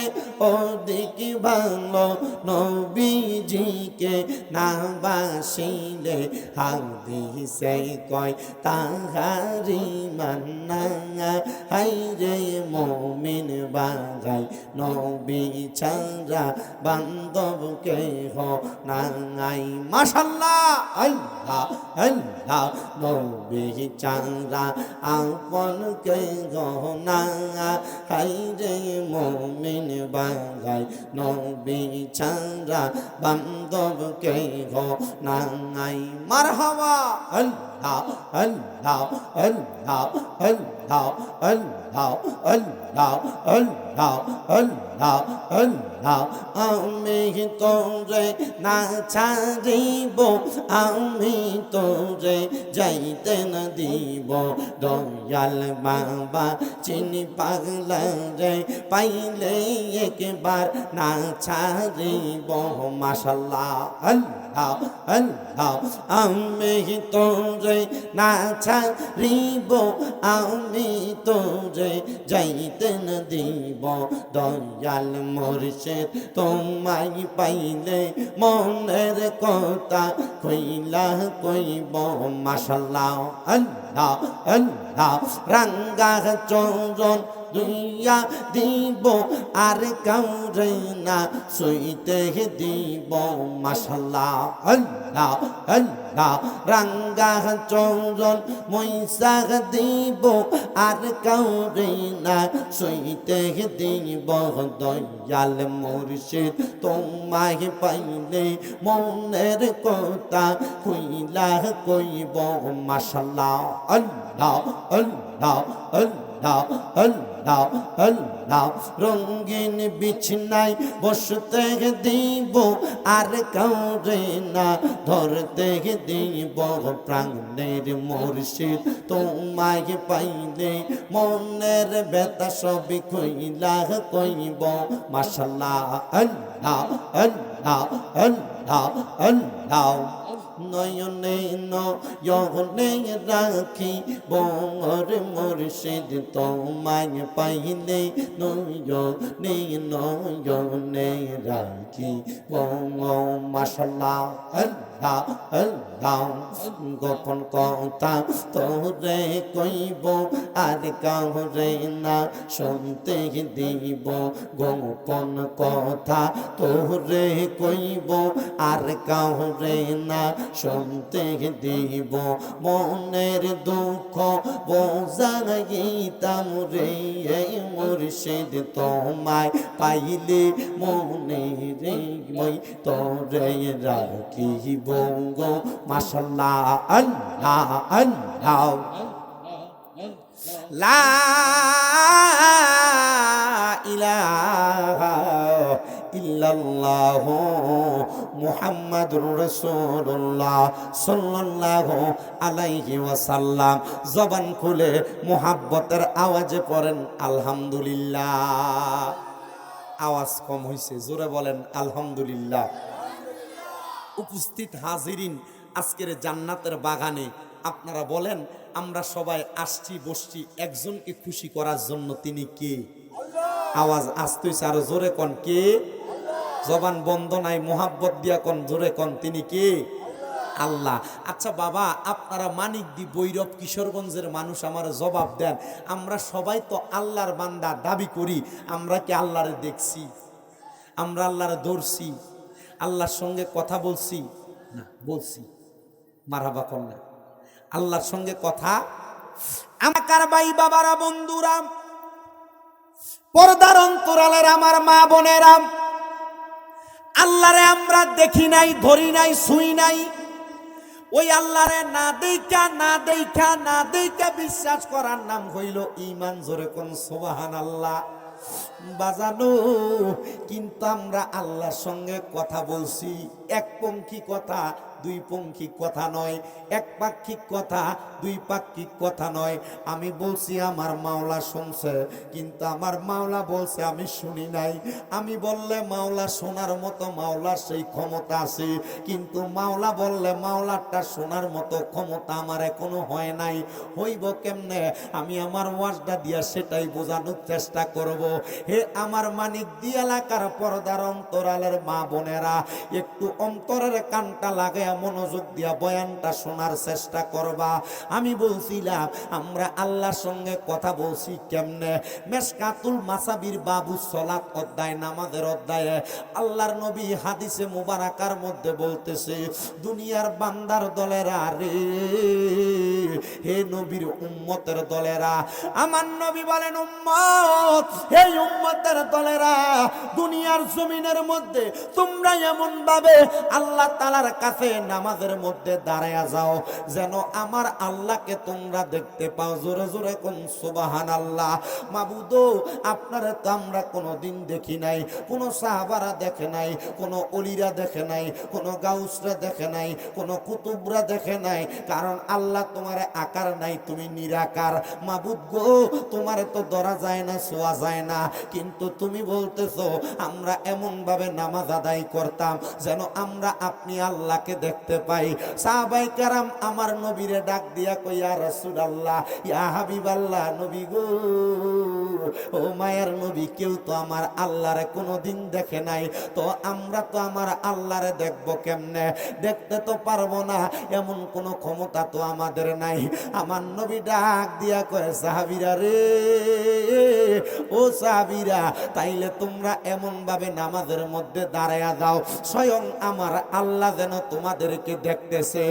অধিক ভালো নবীজিকে না বাসিলে হাদিসে কয় তাহারি মান্না হায়রে মুমিন বাগাই নবী ছাড়া বান্ধব কেহ নাই মাশাআল্লাহ আল্লাহ আল্লাহ নবী ছাড়া আপন কেহ না হায়রে মুমিন বাগাই নবী ছাড়া বান্ধব কেহ নাই মারহাবা আল্লাহ আল্লাহ আল্লাহ আল্লাহ আল্লাহ আল্লাহ আল্লাহ আল্লাহ আল্লাহ আমি তোরে না ছাড়িব আমি তোরে যাইতে না দিব দয়াল বাবা চিনি পাগলা রে পাইলে একবার না ছাড়িব মাশাআল্লাহ আল্লাহ আল্লাহ আমি তোরে না ছাড়িব আমি তোরে যাইতে না দিব দয়াল মুর্শিদ তোমায় পাইলে মনের কথা কইলা কইব মাশাআল্লাহ আল্লাহ আল্লাহ রাঙ্গা চরণ দুইয়া দিব আর কাউরে না সইতে দিব মাশাআল্লাহ আল্লাহ আল্লাহ রাঙ্গা চরণ মইসা দিব আর কাউরে না সইতে দিব দয়াল মুর্শিদ তোমায় পাইলে মনের কথা কইলা কইব মাশাআল্লাহ আল্লাহ আল্লাহ আল্লাহ আল্লাহ আল্লাহ আল্লাহ রঙিন বিছনায় বসতে দিব আর কাউরে না ধরতে দিব প্রাণের মুর্শিদ তোমায় পাইলে মনের ব্যথা সবই কইলা কইব মাশাআল্লাহ আল্লাহ আল্লাহ আল্লাহ আল্লাহ নয়নে নয়নে রাখি বর মুর্শিদ তোমায় পাইলে নয়নে নয়নে রাখি মাশাআল্লাহ আল্লাহ আল্লাহ গোপন কথা তোরে কইব আর কাউরে না শুনতে দিব গোপন কথা তোরে কইব আর কাউরে না শুনতে দিব মনের দুঃখ বোঝাইতাম রে মুর্শিদ তোমায় পাইলে মনে রে মই তোরে রাখিব গো মাশাআল্লাহ আল্লাহ আল্লাহ লা ইলাহা ইল্লাল্লাহু মুহাম্মাদুর রাসূলুল্লাহ সাল্লাল্লাহু আলাইহি ওয়াসাল্লাম জবান খুলে মুহাব্বতের আওয়াজে পড়েন আলহামদুলিল্লাহ। আওয়াজ কম হইছে, জোরে বলেন আলহামদুলিল্লাহ। উপস্থিত হাজিরিন, আজকের জান্নাতের বাগানে আপনারা বলেন আমরা সবাই আসছি বসছি একজনকে খুশি করার জন্য, তিনি কে? আওয়াজ আসতে হইছে, আরো জোরে কন কে? জবান বন্ধ নাই, মোহাব্বত দিয়া কন, জোরে কন তিনি কে? আল্লাহ। আচ্ছা বাবা, আপনারা মানিকদি বৈরব কিশোরগঞ্জের মানুষ আমার জবাব দেন, আমরা সবাই তো আল্লাহর বান্দা দাবি করি, আমরা কি আল্লাহরে দেখছি? আমরা আল্লাহরে ধরছি? আল্লাহর সঙ্গে কথা বলছি? না, বলছি। মারহাবা কর না। আল্লাহর সঙ্গে কথা আমার ভাই বাবারা, বন্ধুরা, পর্দার অন্তরালের আমার মা বোনেরা, আল্লাহরে আমরা দেখি নাই, ধরি নাই, ছুঁই নাই। ওই আল্লাহরে না দেখা না দেখা না দেখা বিশ্বাস করার নাম হইল ঈমান। জোরে কোন সুবহানাল্লাহ। বাজানো, কিন্তু আমরা আল্লাহর সঙ্গে কথা বলছি, একপঙ্খী কথা, দুই পঙ্খী কথা নয়, এক পাক্ষিক কথা, দুই পাক্ষিক কথা নয়। আমি বলছি আমার মাওলা শুনছে, কিন্তু আমার মাওলা বলছে আমি শুনি নাই। আমি বললে মাওলা শোনার মতো মাওলার সেই ক্ষমতা আছে, কিন্তু মাওলা বললে মাওলারটা শোনার মতো ক্ষমতা আমার এখনো হয় নাই। হইব কেমনে? আমি আমার ওয়াজটা দিয়া সেটাই বোঝানোর চেষ্টা করব। হে আমার মানিক দি এলাকার পর্দার অন্তরালের মা বোনেরা, একটু অন্তরের কানটা লাগে মনোযোগ দিয়া বয়ানটা শোনার চেষ্টা করবা। আমি বলছিলাম আমরা আল্লাহর সঙ্গে কথা বলছি কেমনে? মেশকাতুল মাসাবির বাবু সালাত অধ্যায়, নামাজের অধ্যায়ে আল্লাহর নবী হাদিসে মুবারাকার মধ্যে বলতেছে, দুনিয়ার বান্দার দলেরা রে, হে নবীর উম্মতের দলেরা, আমার নবী বলেন উম্মত, হে উম্মতের দলেরা, দুনিয়ার জমিনের মধ্যে তোমরা এমন ভাবে আল্লাহ তাআলার কাছে নামাজের মধ্যে দাঁড়ায়া যাও যেন আমার আল্লাহকে তোমরা দেখতে পাও। জোরে জোরে কোন সুবহানাল্লাহ। মাবুদ, আপনারা তো আমরা কোনোদিন দেখি নাই, কোন সাহাবারা দেখে নাই, কোন অলিরা দেখে নাই, কোন গাউসরা দেখে নাই, কোন কুতুবরা দেখে নাই, কারণ আল্লাহ তোমার আকার নাই, তুমি নিরাকার। মাবুদ গো, তোমার তো ধরা যায় না, ছোঁয়া যায় না, কিন্তু তুমি বলতেছো আমরা এমন ভাবে নামাজ আদায় করতাম যেন আমরা আপনি আল্লাহকে দেখতে পাই। সাহাবায়ে কেরাম আমার নবীরে ডাক দিয়া কই, ইয়া রাসূলুল্লাহ, ইয়া হাবিবাল্লাহ, নবী গো, ও মায়ের নবী, কেউ তো আমার আল্লাহরে কোনোদিন দেখে নাই, তো আমরা তো আমার আল্লাহরে দেখবো কেমনে? দেখতে তো পারবো না, এমন কোনো ক্ষমতা তো আমাদের নাই। আমার নবী ডাক দিয়া কয়, সাহাবীরা রে, ও সাহাবী নবীরা তাইলে তোমরা এমন ভাবে নামাজের মধ্যে দাঁড়ায়া দাও স্বয়ং আমার আল্লাহ যেন তোমাদেরকে দেখতেছে।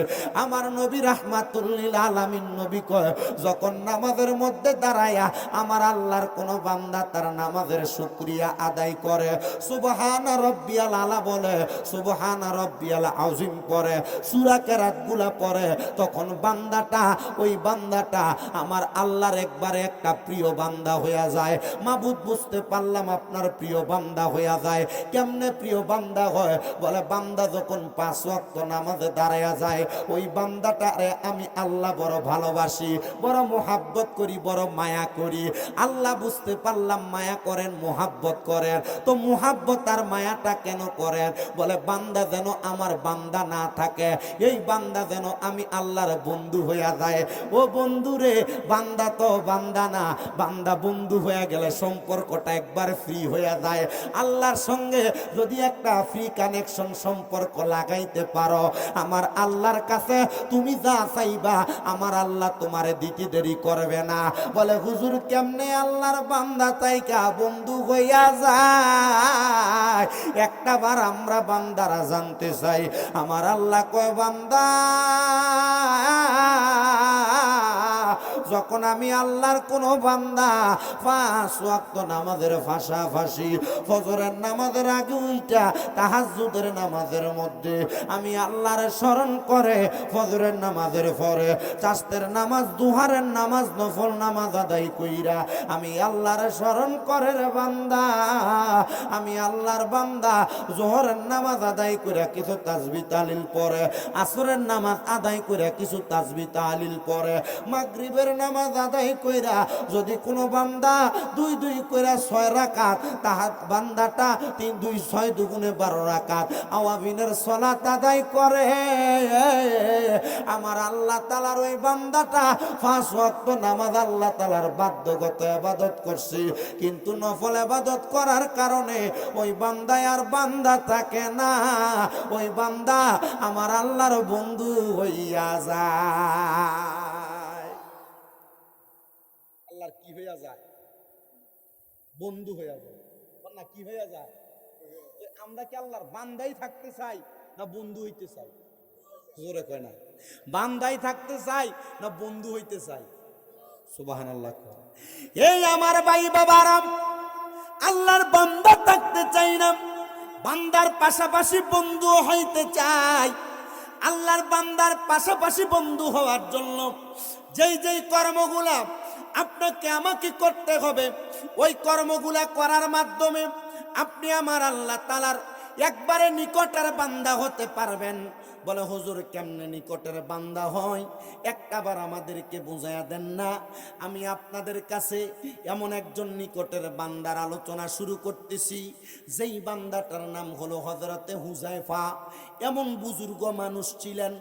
আমার নবী রাহমাতুল্লিল আলামিন নবী কয়, যখন নামাজের মধ্যে দাঁড়ায়া আমার আল্লাহর কোন বান্দা তার নামাজের শুকরিয়া আদায় করে, সুবহানা রাব্বিয়াল আলা বলে, সুবহানা রাব্বিয়াল আযীম পড়ে, সূরা কেরাতগুলা পড়ে, তখন বান্দাটা ওই বান্দাটা আমার আল্লাহর একবারে একটা প্রিয় বান্দা হইয়া যায়। মাবুদ বুঝতে পারলাম আপনার প্রিয় বান্দা হইয়া যায়। কেমনে প্রিয় বান্দা হয়? বলে বান্দা যখন 5 ওয়াক্ত নামাজে দাঁড়ায়া যায় ওই বান্দাটারে আমি আল্লাহ বড় ভালোবাসি, বড় মোহাব্বত করি, বড় মায়া করি। আল্লাহ বুঝতে পারলাম মায়া করেন, মোহাব্বত করেন। তো মোহাব্বত আর মায়াটা কেন করেন? বলে বান্দা যেন আমার বান্দা না থাকে, এই বান্দা যেন আমি আল্লাহর বন্ধু হইয়া যায়। ও বন্ধুরে, বান্দা তো বান্দা না, বান্দা বন্ধু হয়ে গেলে সম্পর্কটা একবার ফ্রি হয়ে যায়। আল্লাহর সঙ্গে যদি একটা ফ্রি কানেকশন সম্পর্ক লাগাইতে পারো, আমার আল্লাহর কাছে তুমি যা চাইবা আমার আল্লাহ তোমারে দিতে দেরি করবে না। বলে হুজুর কেমনে আল্লাহর বান্দা তাইকা বন্ধু হইয়া যায়? একটা বার আমরা বান্দারা জানতে চাই। আমার আল্লাহ কয়, বান্দা যখন আমি আল্লাহর কোন বান্দা 5 ওয়াক্ত নামাজের ফাঁসাফাঁসি ফজরের নামাজের আগে উইটা তাহাজ্জুদের নামাজের মধ্যে আমি আল্লাহর স্মরণ করে ফজরের নামাজের পরে চাস্তের নামাজ, দুহারের নামাজ, নফল নামাজ আদায় কইরা আমি আল্লাহর স্মরণ করে রে বান্দা, আমি আল্লাহর বান্দা জোহরের নামাজ আদায় কইরা কিছু তাসবিহ তাহলিল পড়ে, আসরের নামাজ আদায় কইরা কিছু তাসবিহ তাহলিল পড়ে, মাগরিবের নামাজ আদায় কইরা যদি কোনো বান্দা 2 কইরা 6 রাকাত, তাহার বান্দাটা 3 2 6 দুগুণে 12 রাকাত আওয়াবিনের সালাত আদায় করে, আমার আল্লাহ তাআলার ওই বান্দাটা 5 ওয়াক্ত নামাজ আল্লাহ তাআলার বাধ্যগত ইবাদত করছে, কিন্তু নফল ইবাদত করার কারণে ওই বান্দায় আর বান্দা থাকে না, ওই বান্দা আমার আল্লাহর বন্ধু হইয়া যায়। আল্লাহর কি হইয়া যায়? বন্ধু হইয়া যায় না? কি হইয়া যায়? আমরা কি আল্লাহর বান্দাই থাকতে চাই না বন্ধু হইতে চাই? জোরে কয় না। বান্দাই থাকতে চাই না বন্ধু হইতে চাই? সুবহানাল্লাহ। এই আমার ভাই বাবারা, আল্লাহর বান্দা থাকতে চাই না, বান্দার পাশাপাশি বন্ধু হইতে চাই। আল্লাহর বান্দার পাশাপাশি বন্ধু হওয়ার জন্য যেই যেই কর্মগুলা আপনাকে আমাকে করতে হবে, ওই কর্মগুলা করার মাধ্যমে আপনি আমার আল্লাহ তাআলার একবারে নিকটের বান্দা হতে পারবেন। বলে হুজুর কেমনে নিকটের বান্দা হয়? একটাবার আমাদেরকে বুঝাইয়া দেন না। আমি আপনাদের কাছে এমন একজন নিকটের বান্দার আলোচনা শুরু করতেছি, যেই বান্দাটার নাম হলো হযরতে হুযায়ফা। এমন বুজুর্গ মানুষ ছিলেন,